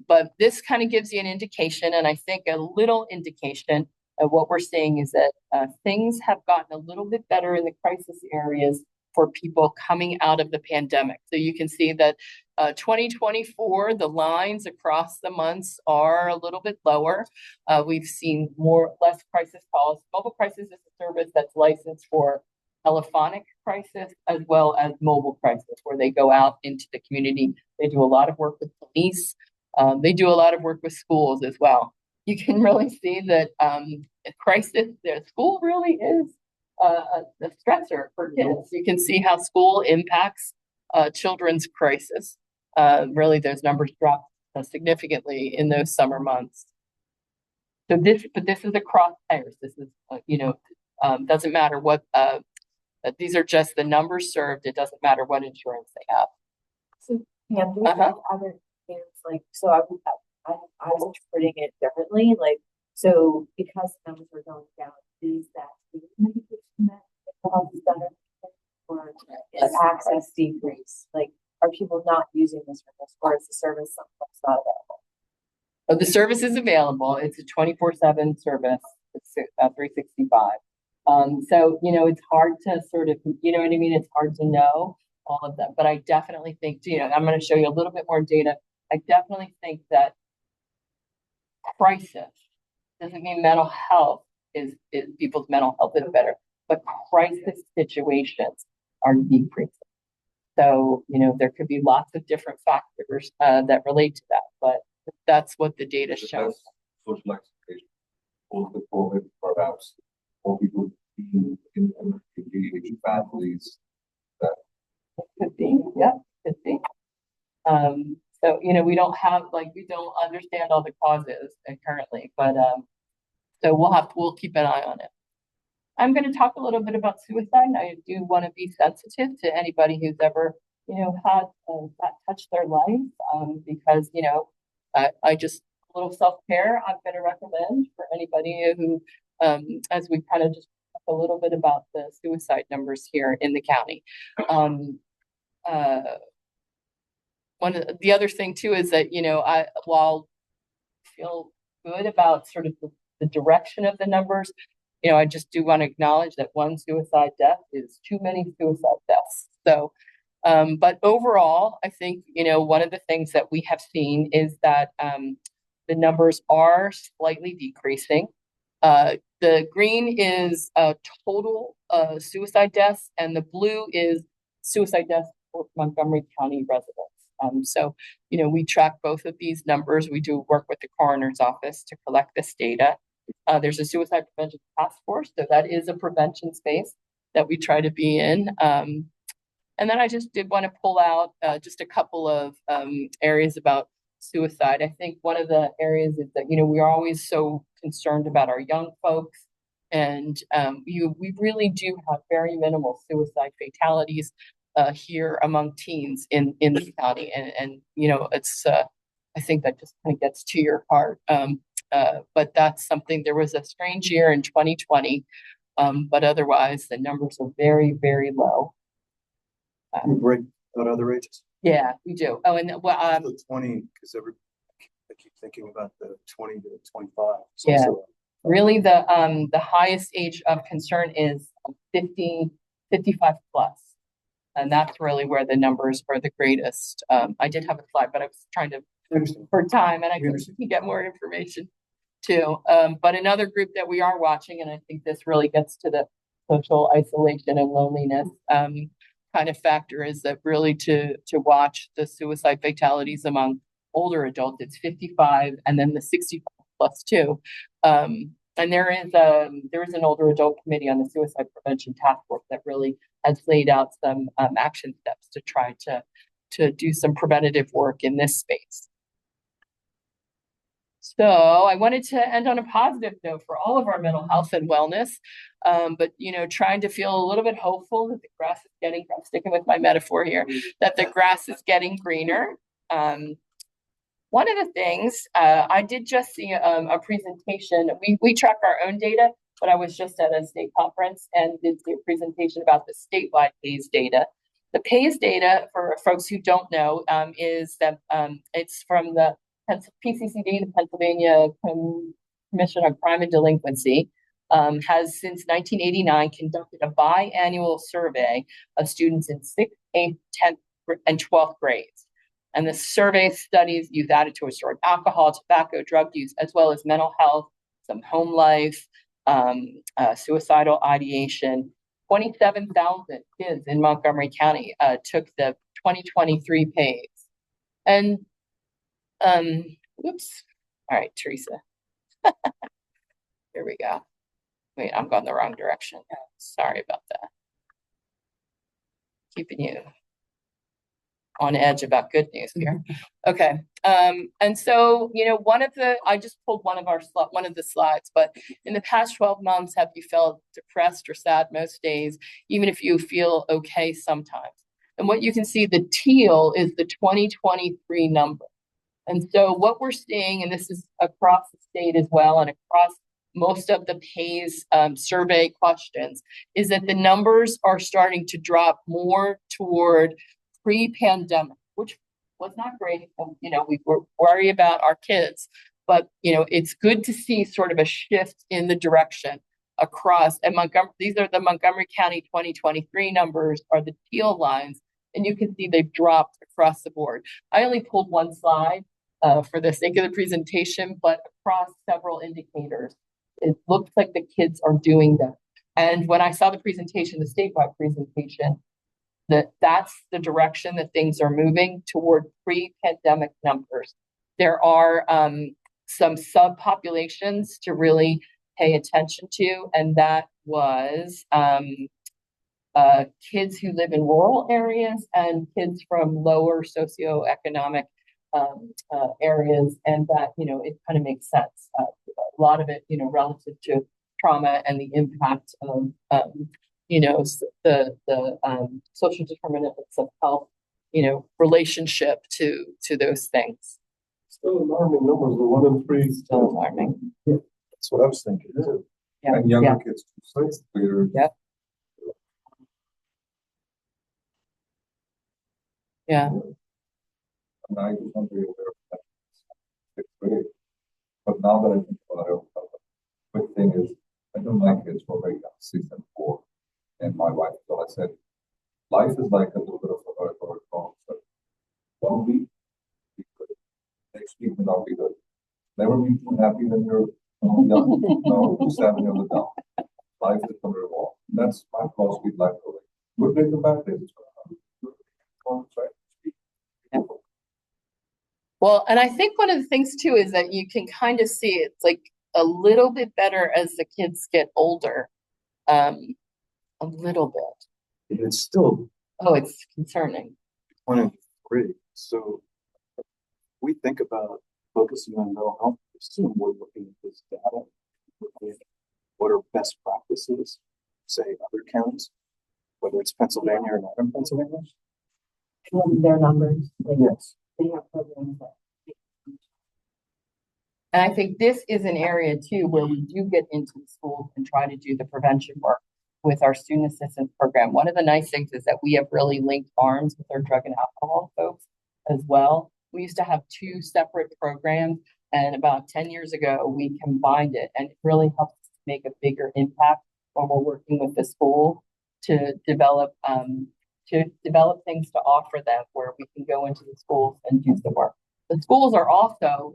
But this kind of gives you an indication, and I think a little indication of what we're seeing is that things have gotten a little bit better in the crisis areas for people coming out of the pandemic. So you can see that 2024, the lines across the months are a little bit lower. We've seen less crisis calls. Mobile crisis is a service that's licensed for telephonic crisis as well as mobile crisis, where they go out into the community. They do a lot of work with police. They do a lot of work with schools as well. You can really see that crisis, school really is a stressor for kids. You can see how school impacts children's crisis. Really, those numbers drop significantly in those summer months. So this is across payers. This is, doesn't matter what, these are just the numbers served. It doesn't matter what insurance they have. So, yeah, there's other things like, so I was interpreting it differently. Like, so because the numbers are going down, is that the medication that the health is better, or is access decrease? Like, are people not using this service, or is the service sometimes not available? Oh, the service is available. It's a 24/7 service. It's 365. So, it's hard to sort of, you know what I mean? It's hard to know all of that, but I definitely think, I'm going to show you a little bit more data. I definitely think that crisis doesn't mean mental health is people's mental health is better, but crisis situations are decreasing. So, there could be lots of different factors that relate to that, but that's what the data shows. Social expectation, all the COVID, perhaps, or people being in engaged families. Could be, yeah, could be. So, we don't understand all the causes currently, but so we'll keep an eye on it. I'm going to talk a little bit about suicide. I do want to be sensitive to anybody who's ever, had that touch their life, because, I just a little self-care I'm going to recommend for anybody who, as we kind of just talk a little bit about the suicide numbers here in the county. One of the other thing too is that, while I feel good about sort of the direction of the numbers, I just do want to acknowledge that one suicide death is too many suicide deaths. So, but overall, I think, one of the things that we have seen is that the numbers are slightly decreasing. The green is total suicide deaths, and the blue is suicide deaths for Montgomery County residents. So, we track both of these numbers. We do work with the coroner's office to collect this data. There's a suicide prevention task force, so that is a prevention space that we try to be in. And then I just did want to pull out just a couple of areas about suicide. I think one of the areas is that, we are always so concerned about our young folks, and we really do have very minimal suicide fatalities here among teens in the county. And it's, I think that just kind of gets to your heart. But that's something, there was a strange year in 2020, but otherwise the numbers are very, very low. We break out other ages. Yeah, we do. Oh, and well, the 20, because I keep thinking about the 20 to 25. Yeah. Really the highest age of concern is 55 plus. And that's really where the numbers are the greatest. I did have a slide, but I was trying to, for time, and I can get more information too. But another group that we are watching, and I think this really gets to the social isolation and loneliness kind of factor, is that really to watch the suicide fatalities among older adults. It's 55 and then the 65 plus too. And there is an older adult committee on the suicide prevention task force that really has laid out some action steps to try to do some preventative work in this space. So I wanted to end on a positive note for all of our mental health and wellness, but trying to feel a little bit hopeful that the grass is getting, I'm sticking with my metaphor here, that the grass is getting greener. One of the things, I did just see a presentation. We track our own data, but I was just at a state conference and did see a presentation about the statewide PAYS data. The PAYS data, for folks who don't know, is that it's from the PCCD, the Pennsylvania Commission on Crime and Delinquency. has since 1989 conducted a biannual survey of students in 6th, 8th, 10th, and 12th grades. And the survey studies youth attitudes toward alcohol, tobacco, drug use, as well as mental health, some home life, suicidal ideation. 27,000 kids in Montgomery County took the 2023 PACE. And, whoops. All right, Teresa. Here we go. Wait, I'm going the wrong direction. Sorry about that. Keeping you on edge about good news here. Okay. And so, I just pulled one of the slides, but in the past 12 months, have you felt depressed or sad most days, even if you feel okay sometimes? And what you can see, the teal is the 2023 number. And so what we're seeing, and this is across the state as well, and across most of the PACE survey questions, is that the numbers are starting to drop more toward pre-pandemic, which was not great. We were worried about our kids, but it's good to see sort of a shift in the direction across. And Montgomery, these are the Montgomery County 2023 numbers, are the teal lines, and you can see they've dropped across the board. I only pulled one slide for the sake of the presentation, but across several indicators, it looks like the kids are doing that. And when I saw the presentation, the statewide presentation, that's the direction that things are moving toward pre-pandemic numbers. There are some subpopulations to really pay attention to, and that was kids who live in rural areas and kids from lower socioeconomic areas, and that it kind of makes sense. A lot of it, relative to trauma and the impact of the social determinants of health, relationship to those things. Still alarming numbers, the 1 in 3. Still alarming. Yeah. That's what I was thinking too. Yeah. And younger Yeah. kids too. So it's clear. Yep. Yeah. And I was not very aware of that. It's great. But now that I think about it, the quick thing is, I know my kids were very young, 6 and 4, and my wife, so I said, life is like a little bit of a earth or a storm. So 1 week, be good. Next week will not be good. Never be too happy when you're young. No, too sad when you're down. Life is going to revolve. That's my philosophy of life. Good days and bad days. Well, and I think one of the things too is that you can kind of see it's like a little bit better as the kids get older. A little bit. It's still it's concerning. 23. So we think about focusing on mental health. Assume we're looking at this data, looking at what are best practices, say other counties, whether it's Pennsylvania or not in Pennsylvania. And their numbers, Yes. they have programs that. And I think this is an area too where we do get into the schools and try to do the prevention work with our student assistance program. One of the nice things is that we have really linked arms with our drug and alcohol folks as well. We used to have 2 separate programs, and about 10 years ago, we combined it, and it really helps make a bigger impact when we're working with the school to develop things to offer them where we can go into the schools and do some work. The schools are also,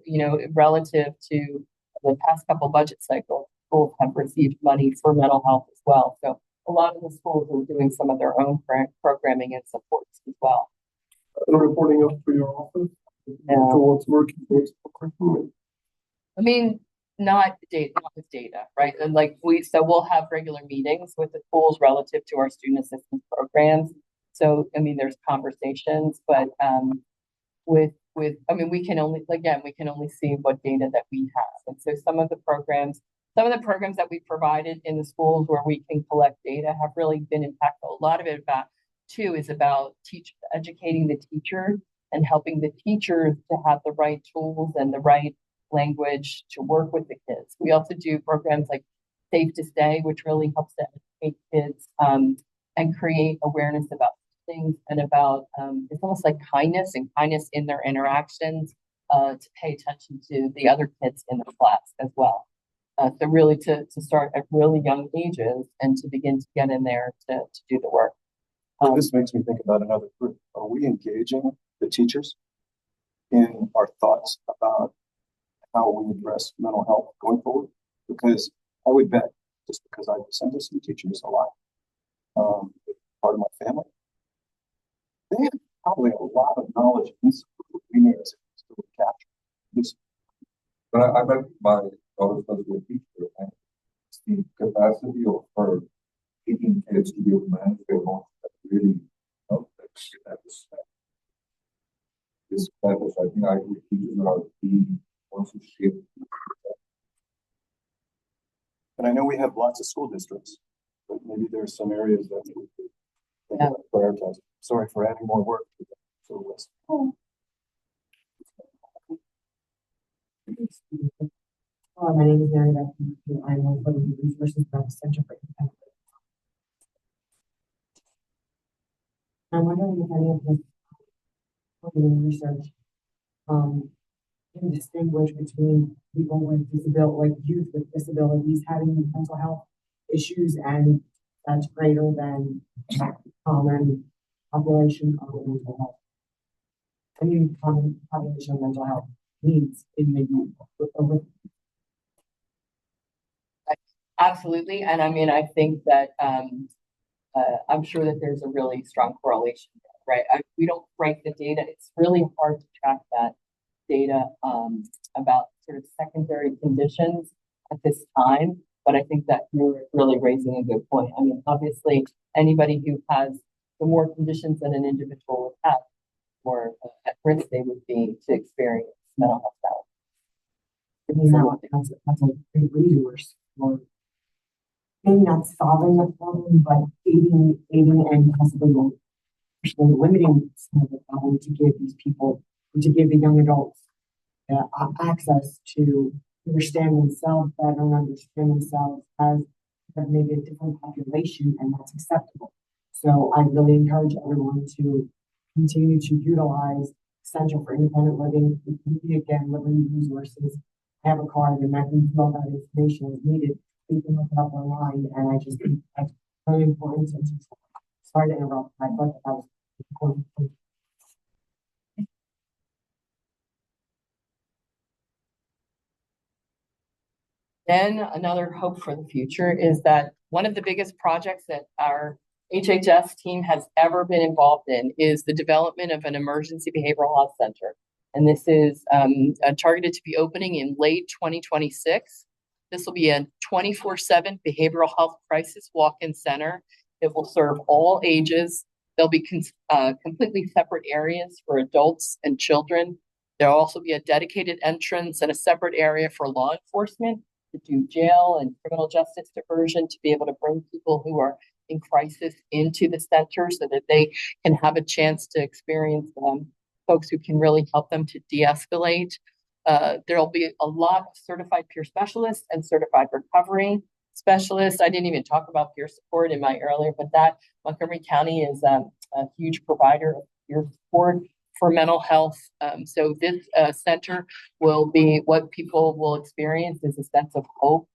relative to the past couple budget cycles, schools have received money for mental health as well. So a lot of the schools are doing some of their own programming and supports as well. And reporting up to your office towards working towards procurement. I mean, not with data, right? And we'll have regular meetings with the schools relative to our student assistance programs. So, there's conversations, but we can only see what data that we have. And so some of the programs that we provided in the schools where we can collect data have really been impactful. A lot of it is about educating the teacher and helping the teachers to have the right tools and the right language to work with the kids. We also do programs like Safe to Stay, which really helps to educate kids and create awareness about things and about it's almost like kindness in their interactions to pay attention to the other kids in the class as well. So really to start at really young ages and to begin to get in there to do the work. This makes me think about another group. Are we engaging the teachers in our thoughts about how we address mental health going forward? Because I would bet, just because I send to some teachers a lot, part of my family, they have probably a lot of knowledge in school we need to capture. This, But I bet my daughter's going to be a teacher, and it's the capacity of her teaching kids to be able to manage their emotions that really helps them get that respect. This purpose, I think I would teachers are the ones who shape. and I know we have lots of school districts, but maybe there are some areas that we could think about prioritizing. Sorry for adding more work to the list. My name is Mary Beth. I'm one of the resources from the Center for Independent Living. I'm wondering if any of this research can distinguish between people with disability, like youth with disabilities having mental health issues, and that's greater than common population of mental health. I mean, common population of mental health needs in the youth. Absolutely. And I mean, I think that I'm sure that there's a really strong correlation there, right? We don't rank the data. It's really hard to track that data about sort of secondary conditions at this time. But I think that you're really raising a good point. I mean, obviously, anybody who has the more conditions that an individual would have, more at risk they would be to experience mental health challenges. I mean, that's a great resource for maybe not solving the problem, but aiding and possibly limiting some of the problem to give these people, to give the young adults access to understand themselves better and understand themselves as maybe a different population, and that's acceptable. So I really encourage everyone to continue to utilize Center for Independent Living. Again, living resources. I have a card and I can fill that information as needed. You can look it up online, and I just think that's very important. Sorry to interrupt. I thought that was important. Then another hope for the future is that one of the biggest projects that our HHS team has ever been involved in is the development of an emergency behavioral health center. And this is targeted to be opening in late 2026. This will be a 24/7 behavioral health crisis walk-in center. It will serve all ages. There'll be completely separate areas for adults and children. There'll also be a dedicated entrance and a separate area for law enforcement to do jail and criminal justice diversion, to be able to bring people who are in crisis into the center so that they can have a chance to experience folks who can really help them to de-escalate. There'll be a lot of certified peer specialists and certified recovery specialists. I didn't even talk about peer support in my earlier, but that Montgomery County is a huge provider of peer support for mental health. So this center will be, what people will experience is a sense of hope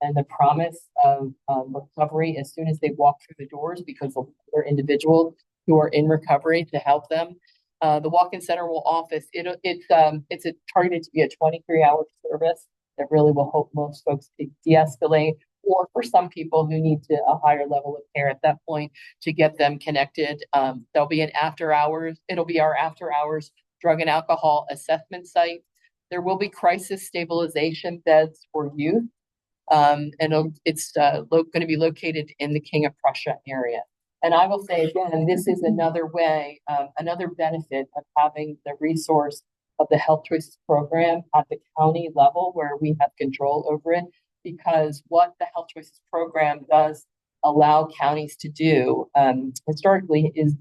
and the promise of recovery as soon as they walk through the doors, because they're individuals who are in recovery to help them. The walk-in center will office, it's targeted to be a 23-hour service that really will help most folks to de-escalate, or for some people who need a higher level of care at that point, to get them connected. There'll be an after hours, it'll be our after hours drug and alcohol assessment site. There will be crisis stabilization beds for youth. And it's going to be located in the King of Prussia area. And I will say again, this is another way, another benefit of having the resource of the Health Choices program at the county level, where we have control over it, because what the Health Choices program does allow counties to do historically is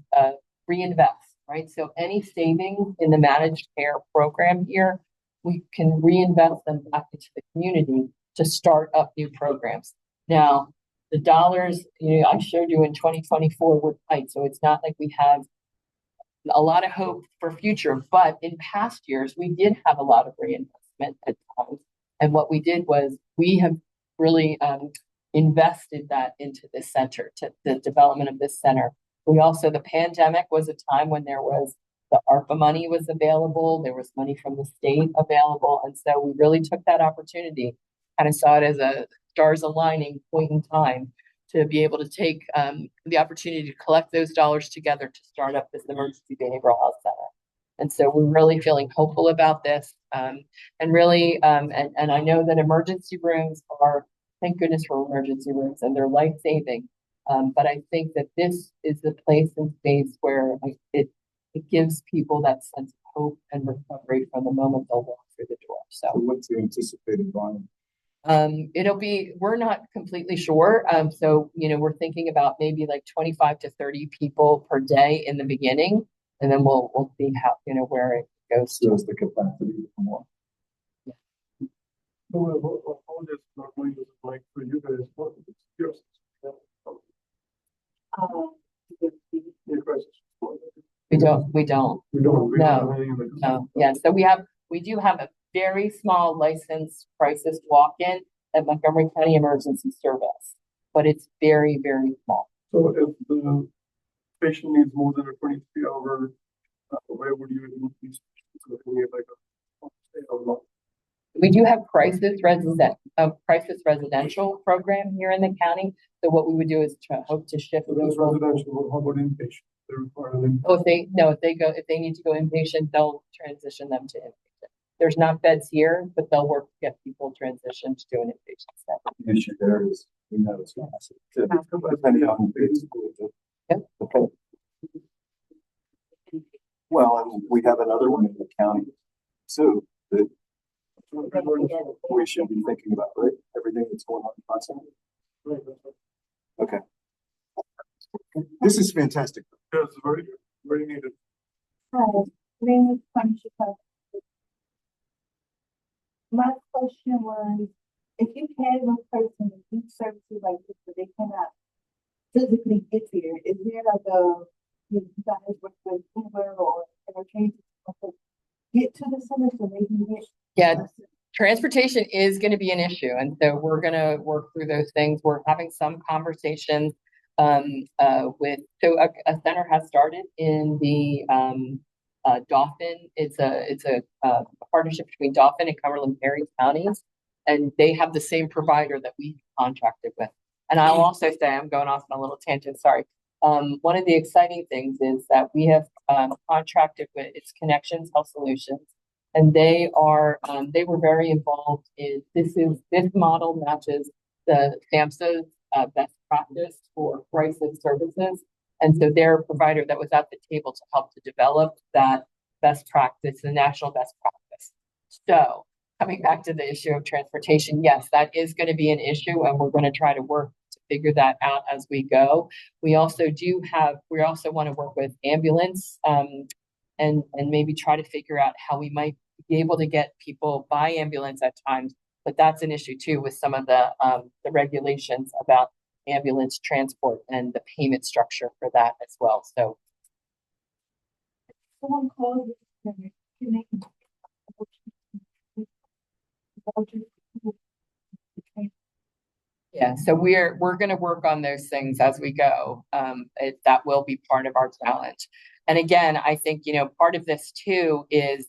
reinvest, right? So any savings in the managed care program here, we can reinvest them back into the community to start up new programs. Now, the dollars, I showed you in 2024 were tight, so it's not like we have a lot of hope for future, but in past years, we did have a lot of reinvestment at times. And what we did was we have really invested that into this center, to the development of this center. We also, the pandemic was a time when there was the ARPA money was available, there was money from the state available, and so we really took that opportunity, kind of saw it as a stars aligning point in time to be able to take the opportunity to collect those dollars together to start up this emergency behavioral health center. And so we're really feeling hopeful about this. And really, and I know that emergency rooms are, thank goodness for emergency rooms, and they're life-saving. But I think that this is the place and space where it gives people that sense of hope and recovery from the moment they'll walk through the door. So what's the anticipated volume? It'll be, we're not completely sure. So, we're thinking about maybe like 25 to 30 people per day in the beginning, and then we'll see how, where it goes. So is the capacity for more? So how this not going to like for you guys? What is yours? Your crisis. We don't. We don't. No. Have any in the- No, yeah, so we do have a very small licensed crisis walk-in at Montgomery County Emergency Service, but it's very, very small. So if the patient needs more than a 23-hour, where would you move these patients? So can you have like a stay how long? We do have crisis residential program here in the county. So what we would do is hope to shift. So that's people. residential. How about inpatient? They require an Oh, if they need to go inpatient, they'll transition them to inpatient. There's not beds here, but they'll work to get people transitioned to an inpatient setting. The issue there is, it's massive. Depending on the Yep. Okay. Well, and we have another one in the county too, that we should be thinking about, right? Everything that's going on constantly. Okay. This is fantastic. Yes, very good. Very needed. Hi, my name is Conchita. My question was, if you had one person that needs services like this, but they cannot physically get here, is there like you guys work with Uber or interchange to get to the center so they can get? Yeah, transportation is going to be an issue, and so we're going to work through those things. We're having some conversations with. So a center has started in the Dauphin. It's a partnership between Dauphin and Cumberland Perry counties, and they have the same provider that we contracted with. And I'll also say, I'm going off on a little tangent. Sorry. One of the exciting things is that we have contracted with its Connections Health Solutions. And they were very involved in this model matches the SAMHSA's best practice for crisis services. And so they're a provider that was at the table to help to develop that best practice, the national best practice. So coming back to the issue of transportation, yes, that is going to be an issue, and we're going to try to work to figure that out as we go. We also want to work with ambulance and maybe try to figure out how we might be able to get people by ambulance at times, but that's an issue too with some of the regulations about ambulance transport and the payment structure for that as well. So, Someone calls the center, can they? yeah, so we're going to work on those things as we go. That will be part of our challenge. And again, I think, part of this too is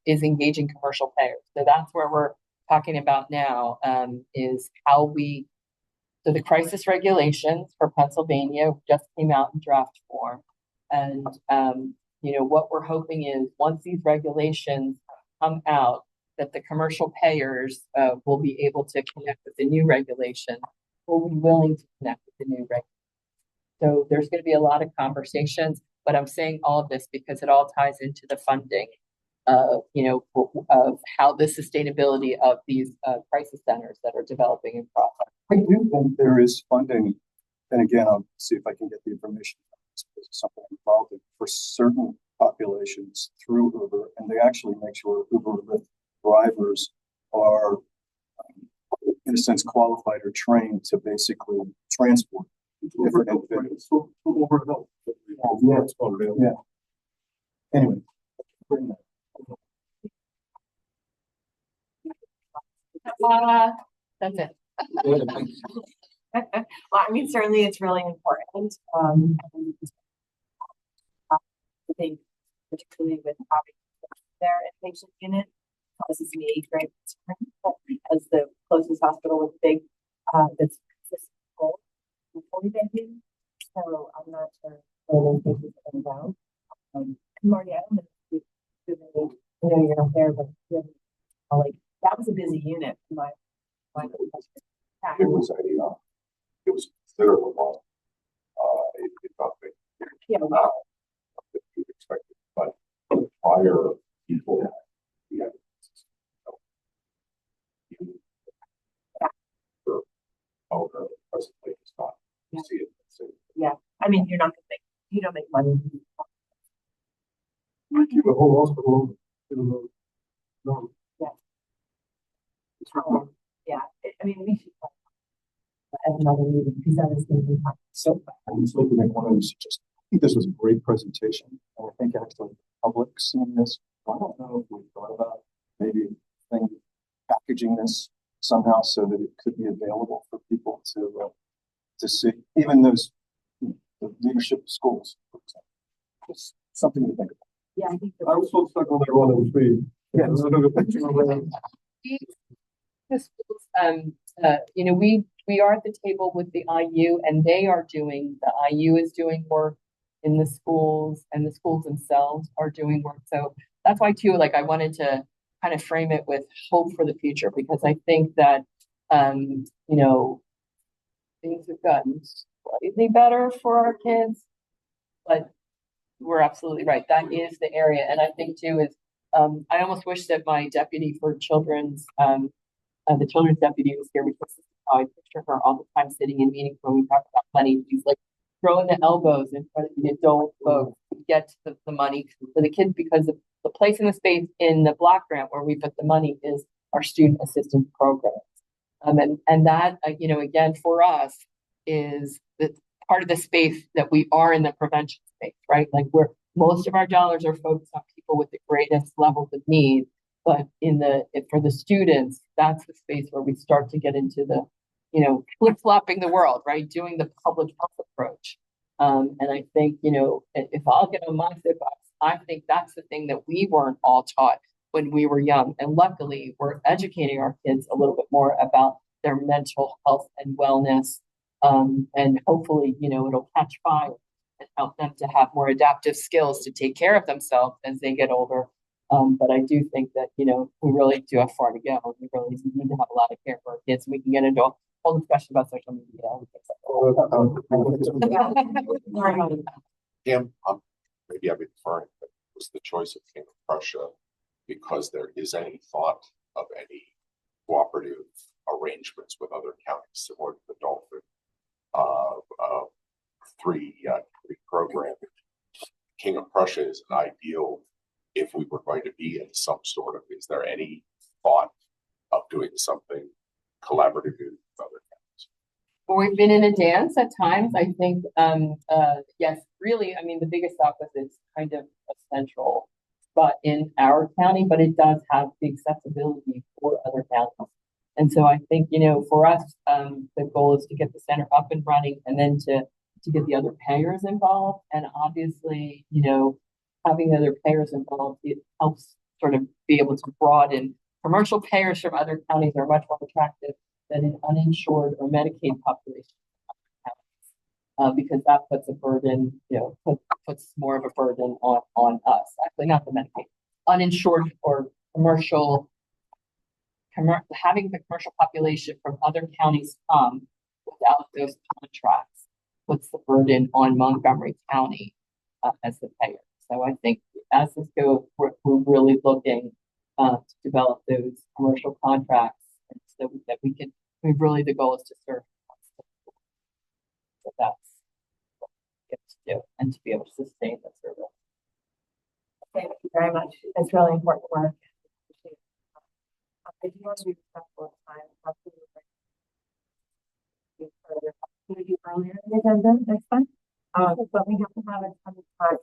engaging commercial payers. So that's where we're talking about now, is how so the crisis regulations for Pennsylvania just came out in draft form. And, what we're hoping is once these regulations come out, that the commercial payers will be able to connect with the new regulation, will be willing to connect with the new regulation. So there's going to be a lot of conversations. But I'm saying all of this because it all ties into the funding, of how the sustainability of these crisis centers that are developing in process. I do think there is funding, and again, I'll see if I can get the information. This is something involved in for certain populations through Uber, and they actually make sure Uber Lyft drivers are, in a sense, qualified or trained to basically transport different individuals. So over help. Yeah. That's already. Yeah. Anyway, bring that. That's it. Well, I mean, certainly it's really important. And, I think particularly with having their inpatient unit, causes me great concern as the closest hospital with big, that's full before we get in. So I'm not sure where those patients are going to go. Marty, I don't know if you know, you're not there, but like that was a busy unit. My It was it was considerable. It got big. yeah, That you expected, but prior people, yeah, oh, presently it's not. You see it. yeah. I mean, you don't make money. We keep a whole hospital in the, no, Yeah, I mean, we should have another meeting because that is going to be fun. So I was looking at one of these, just, I think this was a great presentation. And I think actually the public seeing this, I don't know if we thought about maybe packaging this somehow so that it could be available for people to see, even those, the leadership schools, for example. It's something to think about. Yeah, I think I was so stuck on that 1 and 3. Yeah. I took a picture of that. The schools, you know, we are at the table with the IU, and the IU is doing work in the schools, and the schools themselves are doing work. So that's why too, like I wanted to kind of frame it with hope for the future, because I think that, you know, things have gotten slightly better for our kids, but we're absolutely right. That is the area. And I think too is, I almost wish that my deputy for children's, the children's deputy was here, because this is how I picture her all the time sitting in meetings when we talk about money. She's like throwing the elbows in front of the adult folks to get the money for the kids, because the place in the space in the block grant where we put the money is our student assistance programs. And that, you know, again, for us is the part of the space that we are in the prevention space, right? Like where most of our dollars are focused on people with the greatest levels of need. But for the students, that's the space where we start to get into the, you know, flip-flopping the world, right? Doing the public health approach. And I think, you know, if I'll get on my soapbox, I think that's the thing that we weren't all taught when we were young. And luckily, we're educating our kids a little bit more about their mental health and wellness. And hopefully, you know, it'll catch fire and help them to have more adaptive skills to take care of themselves as they get older. But I do think that, you know, we really do have far to go. We really need to have a lot of care for our kids. And we can get into a whole discussion about social media. Kim, maybe I've been referring, but was the choice of King of Prussia because there is any thought of any cooperative arrangements with other counties similar to the Dolphin three program? King of Prussia is an ideal if we were going to be in some sort of, is there any thought of doing something collaborative with other counties? Well, we've been in a dance at times. I think, yes, really, I mean, the biggest thought was it's kind of a central spot in our county, but it does have the accessibility for other counties. And so I think, you know, for us, the goal is to get the center up and running and then to get the other payers involved. And obviously, you know, having other payers involved, it helps sort of be able to broaden. Commercial payers from other counties are much more attractive than an uninsured or Medicaid population because that puts a burden, you know, puts more of a burden on us. Actually, not the Medicaid, uninsured or commercial. Having the commercial population from other counties come without those contracts puts the burden on Montgomery County as the payer. So I think as this goes, we're really looking to develop those commercial contracts so that we can. I mean, really, the goal is to serve. So that's what we have to do, and to be able to sustain the service. Thank you very much. It's really important work. I do want to be respectful of time. Maybe earlier in the agenda next time. But we have to have a ton of time.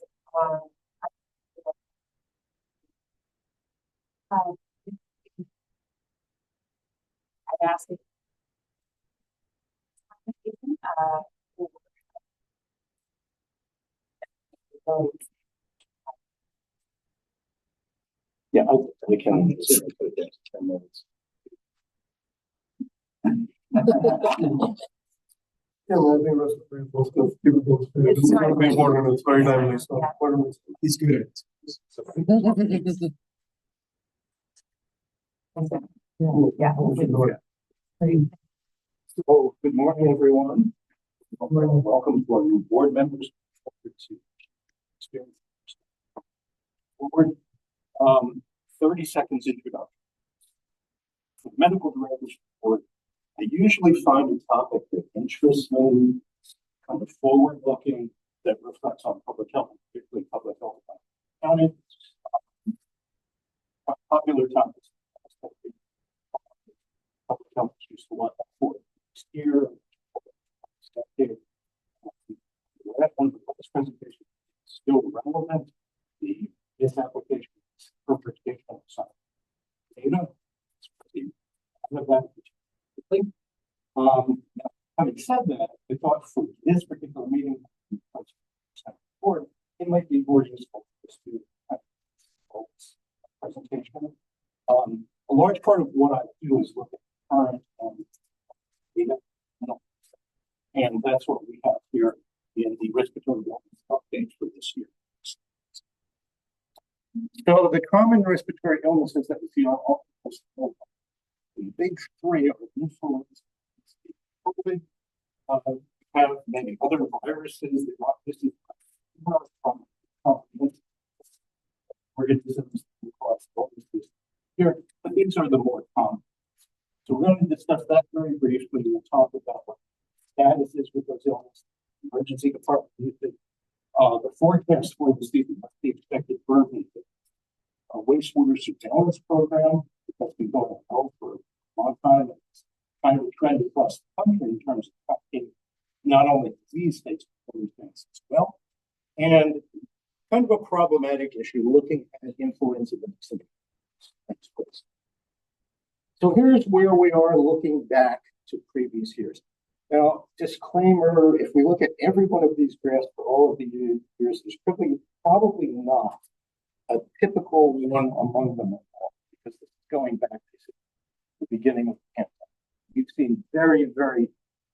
I'd ask if Yeah, we can certainly put it down to 10 minutes. Yeah, I think that's pretty close to people go through. It's very important, it's very timely, so. He's good at it. So, good morning, everyone. Welcome to our new board members. Forward, 30 seconds introduction. For the medical director's report, I usually find a topic that interests me, kind of forward-looking, that reflects on public health, particularly public health county. Popular topics. Public health used to want that for next year. This presentation is still relevant. This application is interpretation of science data. Having said that, I thought for this particular meeting, it might be more useful to presentation. A large part of what I do is look at current data, and that's what we have here in the respiratory illness update for this year. So the common respiratory illnesses that we see are all the big three are influenza, COVID, have many other viruses. This is organisms across illnesses here, but these are the more common. So we're going to discuss that very briefly. We'll talk about what status is with those illnesses, emergency department usage, the forecast for the season, what's the expected burden, a wastewater surveillance program, that's been going on for a long time. It's kind of a trend across the country in terms of tracking not only disease states, but other things as well. And kind of a problematic issue looking at influenza vaccines. Next, please. So here's where we are looking back to previous years. Now, disclaimer, if we look at every one of these graphs for all of the years, there's probably not a typical one among them all, because this is going back to the beginning of the pandemic. You've seen very, very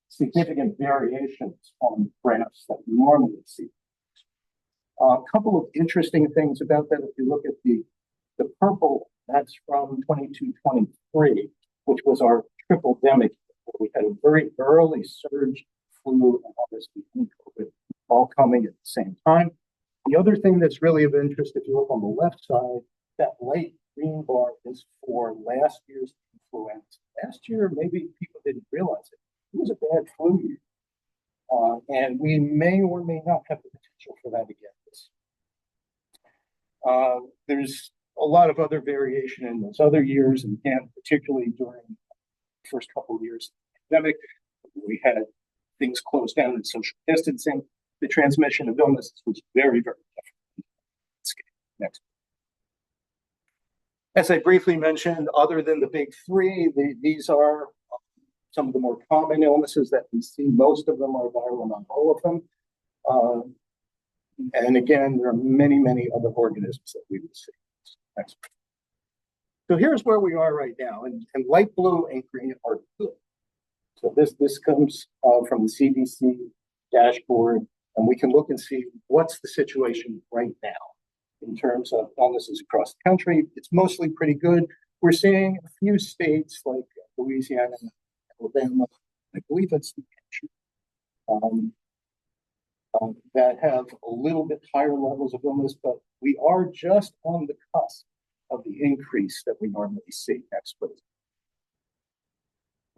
significant variations on graphs that we normally see. A couple of interesting things about that. If you look at the purple, that's from 22-23, which was our triple-demic. We had a very early surge, flu, and obviously COVID all coming at the same time. The other thing that's really of interest, if you look on the left side, that light green bar is for last year's influenza. Last year, maybe people didn't realize it. It was a bad flu year. And we may or may not have the potential for that again. There's a lot of other variation in those other years, and again, particularly during the first couple of years of the pandemic, we had things closed down and social distancing. The transmission of illnesses was very, very different. Next. As I briefly mentioned, other than the big three, these are some of the more common illnesses that we see. Most of them are viral, not all of them. And again, there are many, many other organisms that we will see. Next. So here's where we are right now, and light blue and green are good. So this comes from the CDC dashboard, and we can look and see what's the situation right now in terms of illnesses across the country. It's mostly pretty good. We're seeing a few states like Louisiana, Alabama, I believe it's New Hampshire, that have a little bit higher levels of illness, but we are just on the cusp of the increase that we normally see. Next, please.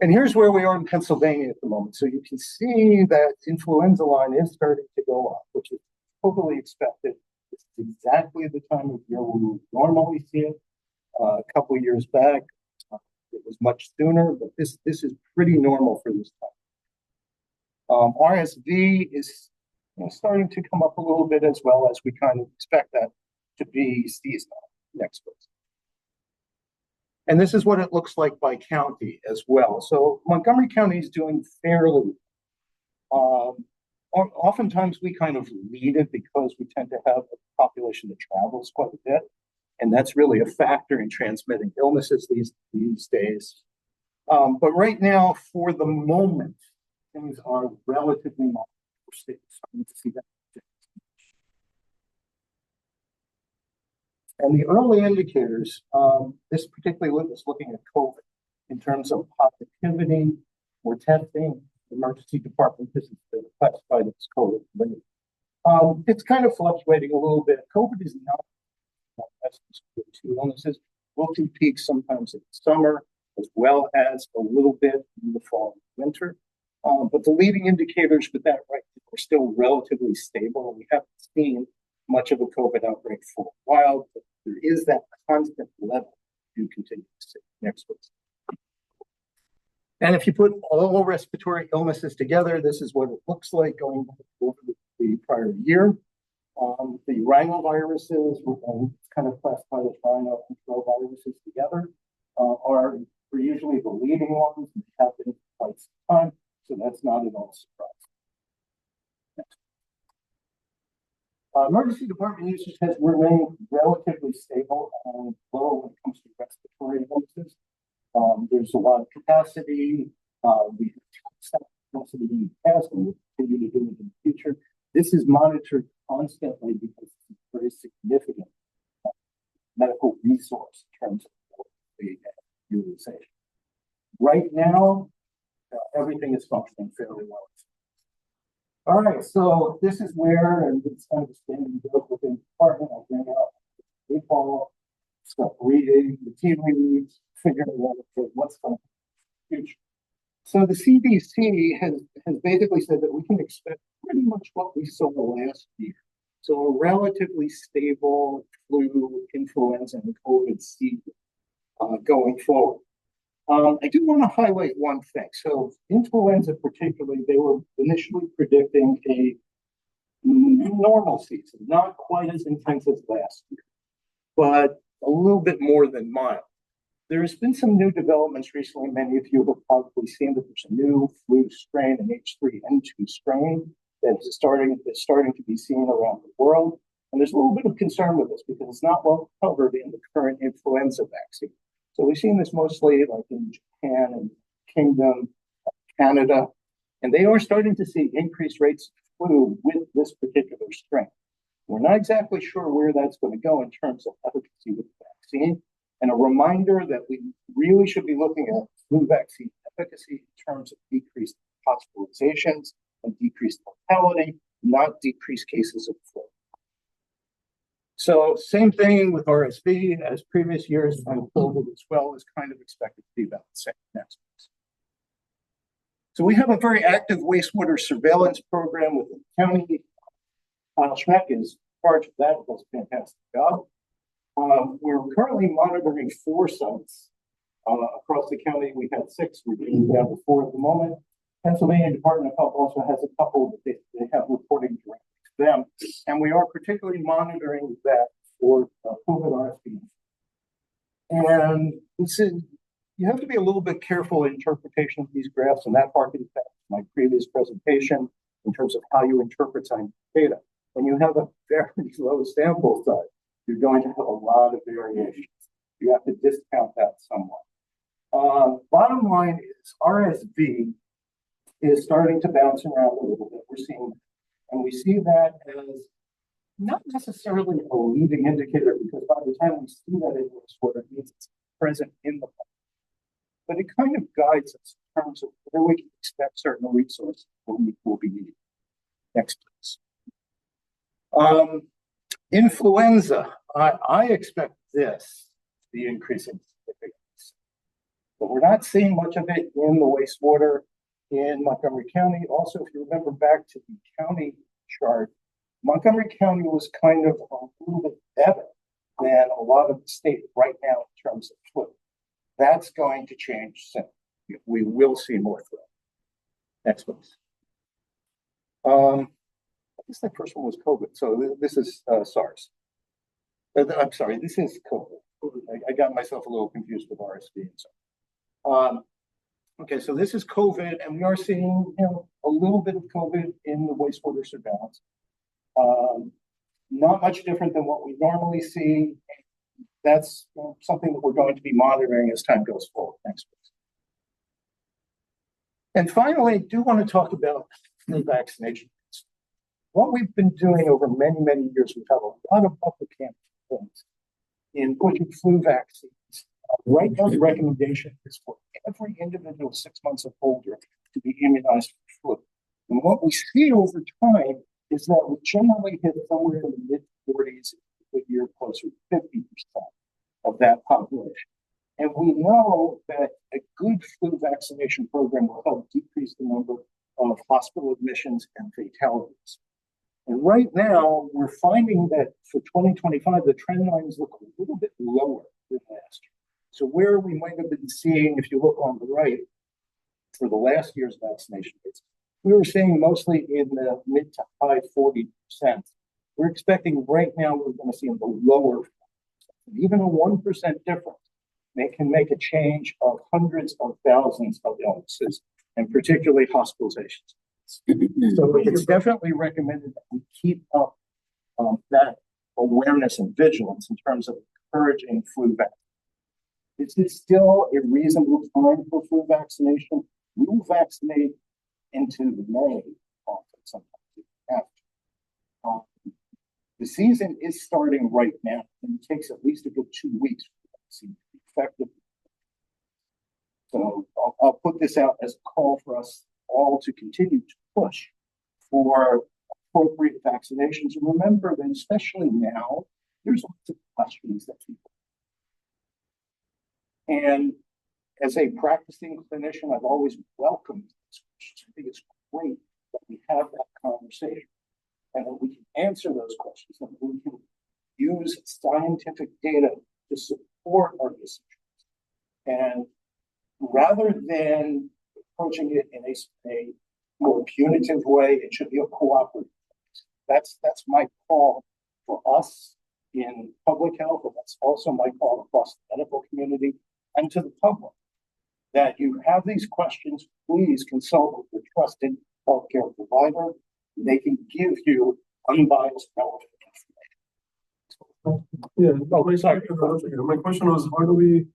And here's where we are in Pennsylvania at the moment. So you can see that influenza line is starting to go up, which is totally expected. It's exactly the time of year when we normally see it. A couple of years back, it was much sooner, but this is pretty normal for this time. RSV is starting to come up a little bit as well, as we kind of expect that to be seasonal. Next, please. And this is what it looks like by county as well. So Montgomery County is doing fairly Or oftentimes we kind of lead it because we tend to have a population that travels quite a bit. And that's really a factor in transmitting illnesses these days. But right now, for the moment, things are relatively mild. We're starting to see that. And the early indicators, this particularly is looking at COVID in terms of positivity or testing. Emergency department visits that are classified as COVID. It's kind of fluctuating a little bit. COVID is not two illnesses. We'll see peaks sometimes in the summer, as well as a little bit in the fall and winter. But the leading indicators with that right now are still relatively stable. We haven't seen much of a COVID outbreak for a while, but there is that constant level you continue to see. Next, please. And if you put all respiratory illnesses together, this is what it looks like going over the prior year. The rhinoviruses, kind of classified as rhino and viruses together, are usually the leading ones and have been for quite some time, so that's not at all surprising. Next. Emergency department usage has remained relatively stable and low when it comes to respiratory illnesses. There's a lot of capacity. We have capacity in the past and we'll continue to do it in the future. This is monitored constantly because it's a very significant medical resource in terms of the utilization. Right now, everything is functioning fairly well. All right, so this is where, and it's kind of a standing joke within the department, I'll bring out the baseball, start reading the tea leaves, figuring out what's going to happen in the future. So the CDC has basically said that we can expect pretty much what we saw last year. So a relatively stable flu, influenza, and COVID season going forward. I do want to highlight one thing. So influenza particularly, they were initially predicting a normal season, not quite as intense as last year, but a little bit more than mild. There's been some new developments recently. Many of you have probably seen that there's a new flu strain, an H3N2 strain, that is starting to be seen around the world. And there's a little bit of concern with this because it's not well covered in the current influenza vaccine. So we've seen this mostly like in Japan and Kingdom, Canada, and they are starting to see increased rates of flu with this particular strain. We're not exactly sure where that's going to go in terms of efficacy with the vaccine. And a reminder that we really should be looking at flu vaccine efficacy in terms of decreased hospitalizations and decreased mortality, not decreased cases of flu. So same thing with RSV as previous years, and COVID as well is kind of expected to be about the same next. So we have a very active wastewater surveillance program within the county. Kyle Schmeck is in charge of that. Does a fantastic job. We're currently monitoring 4 sites across the county. We had 6. We're getting down to 4 at the moment. Pennsylvania Department of Health also has a couple that they have reporting directly to them. And we are particularly monitoring that for COVID RSV. And this is, you have to be a little bit careful in interpretation of these graphs, and that harkens back to my previous presentation in terms of how you interpret scientific data. When you have a very low sample size, you're going to have a lot of variations. You have to discount that somewhat. Bottom line is RSV is starting to bounce around a little bit. We're seeing that. And we see that as not necessarily a leading indicator because by the time we see that in wastewater, it means it's present in the pipe. But it kind of guides us in terms of where we can expect certain resources will be needed. Next, please. Influenza, I expect this to be increasing significantly. But we're not seeing much of it in the wastewater in Montgomery County. Also, if you remember back to the county chart, Montgomery County was kind of a little bit better than a lot of the state right now in terms of flu. That's going to change soon. We will see more flu. Next, please. I guess that first one was COVID. So this is SARS. I'm sorry, this is COVID. I got myself a little confused with RSV and so. Okay, so this is COVID, and we are seeing a little bit of COVID in the wastewater surveillance. Not much different than what we normally see. That's something that we're going to be monitoring as time goes forward. Thanks. And finally, I do want to talk about flu vaccination. What we've been doing over many, many years, we've had a lot of public campaigns in pushing flu vaccines. Right now, the recommendation is for every individual 6 months or older to be immunized for flu. And what we see over time is that we generally hit somewhere in the mid-40s, a year closer to 50% of that population. And we know that a good flu vaccination program will help decrease the number of hospital admissions and fatalities. And right now, we're finding that for 2025, the trend lines look a little bit lower than last year. So where we might have been seeing, if you look on the right, for the last year's vaccination rates, we were seeing mostly in the mid to high 40%. We're expecting right now we're going to see in the lower, even a 1% difference. They can make a change of hundreds of thousands of illnesses, and particularly hospitalizations. So it's definitely recommended that we keep up that awareness and vigilance in terms of encouraging flu vaccine. This is still a reasonable time for flu vaccination. We will vaccinate into May, often sometimes after. The season is starting right now, and it takes at least a good 2 weeks for the vaccine to be effective. So I'll put this out as a call for us all to continue to push for appropriate vaccinations. And remember that especially now, there's lots of questions that people have. And as a practicing clinician, I've always welcomed these questions. I think it's great that we have that conversation and that we can answer those questions and we can use scientific data to support our decisions. And rather than approaching it in a more punitive way, it should be a cooperative. That's my call for us in public health, and that's also my call across the medical community and to the public. That you have these questions, please consult with your trusted healthcare provider. They can give you unbiased, relevant information. Yeah, my question was, how do we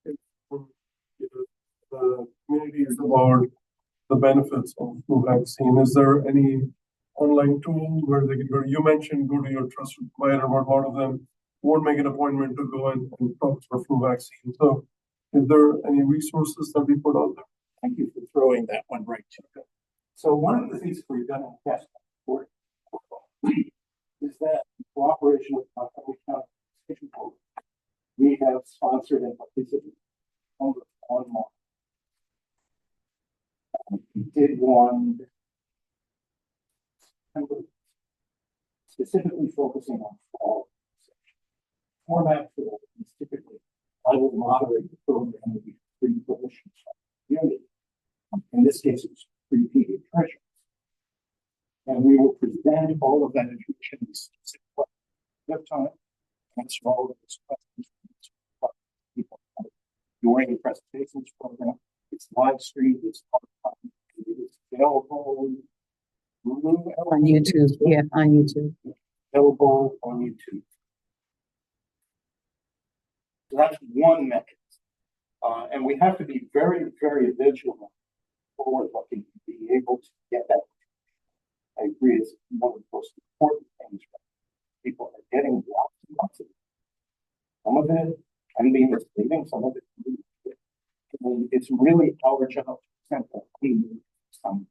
inform the communities about the benefits of flu vaccine? Is there any online tool where you mentioned go to your trusted provider, but a lot of them won't make an appointment to go and talk for flu vaccine. So is there any resources that we put out there? Thank you for throwing that one right to me. So one of the things we've done in the past is that in cooperation with Montgomery County, we have sponsored and participated online. We did one specifically focusing on fall. Format for that is typically I will moderate the program with three clinicians from the community. In this case, it was 3 pediatricians. And we will present all of that information in specific time, answer all of those questions people during the presentations program. It's live streamed, it's available on YouTube. Yeah, on YouTube. Available on YouTube. So that's one mechanism. And we have to be very, very vigilant forward looking to be able to get that. I agree, it's one of the most important things. People are getting lots and lots of it. Some of it can be misleading, some of it can be misleading. And it's really our job to present that some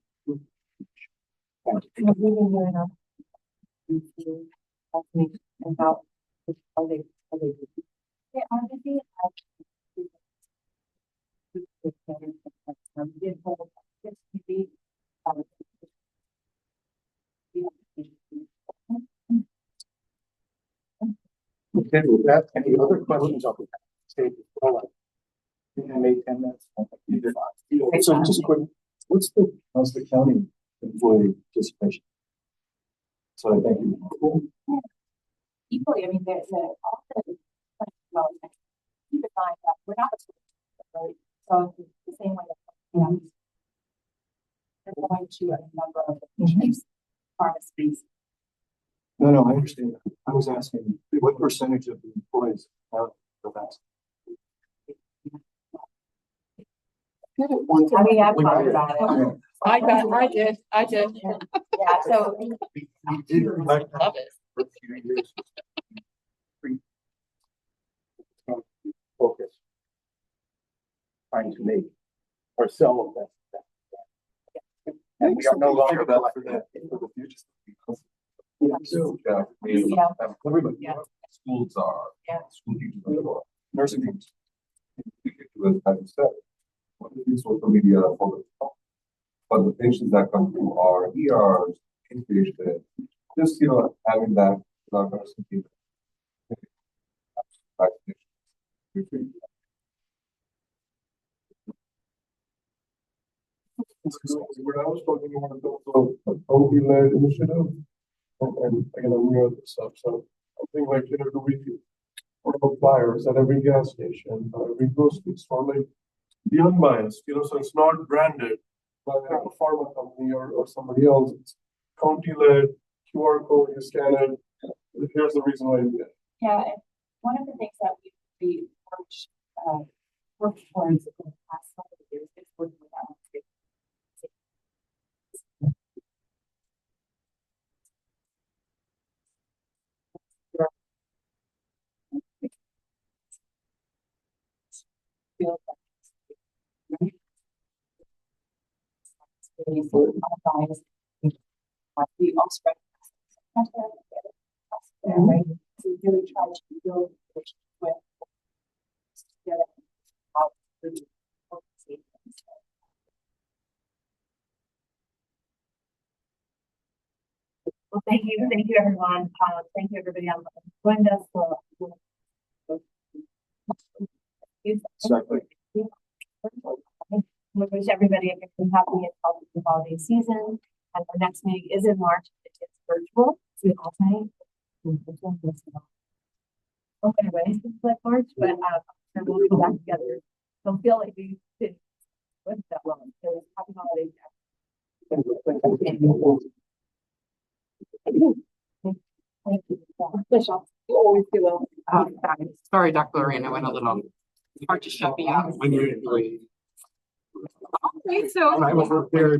Okay, with that, any other questions I'll be happy to take as well. I think I made 10 minutes. So just quick, how's the county employee participation? So I thank you. Equally, I mean, there's all the keep in mind that we're not a school, right? So the same way that they're going to a number of patients, pharmacies. No, I understand. I was asking, what percentage of the employees have the vaccine? I mean, I've talked about it. I did. Yeah, so Love it. For a few years. Focus. Trying to make or sell that. And we are no longer that for that for the future. Everybody, Yeah. schools are, Yeah. school teachers are, Nursing homes. we could do it, as you said, what is this social media for the, but the patients that come through are ERs, inpatient, just, having that, not gonna see vaccination. What I was talking about also a county-led initiative, and again, I'm new at this stuff, so something like, do we put up flyers at every gas station, every grocery store, like, be unbiased, so it's not branded by a pharma company or somebody else, it's county-led, QR code, you scan it, here's the reason why you get it. Yeah, and one of the things that we worked towards in the past couple of years is working with that. We also right? So we really try to build with together how the organization. well, thank you everyone. Thank you everybody on joined us for. Exactly. We wish everybody a very happy and healthy holiday season. And our next meeting is in March. It is virtual. So we alternate. Okay, ways to split March, but we'll be back together. Don't feel like we did with that one. So happy holidays. Thank you. Michelle, you always do well. Sorry, Dr. Lorena, went a little hard to shut me out. When you're doing. Okay, so. I was prepared.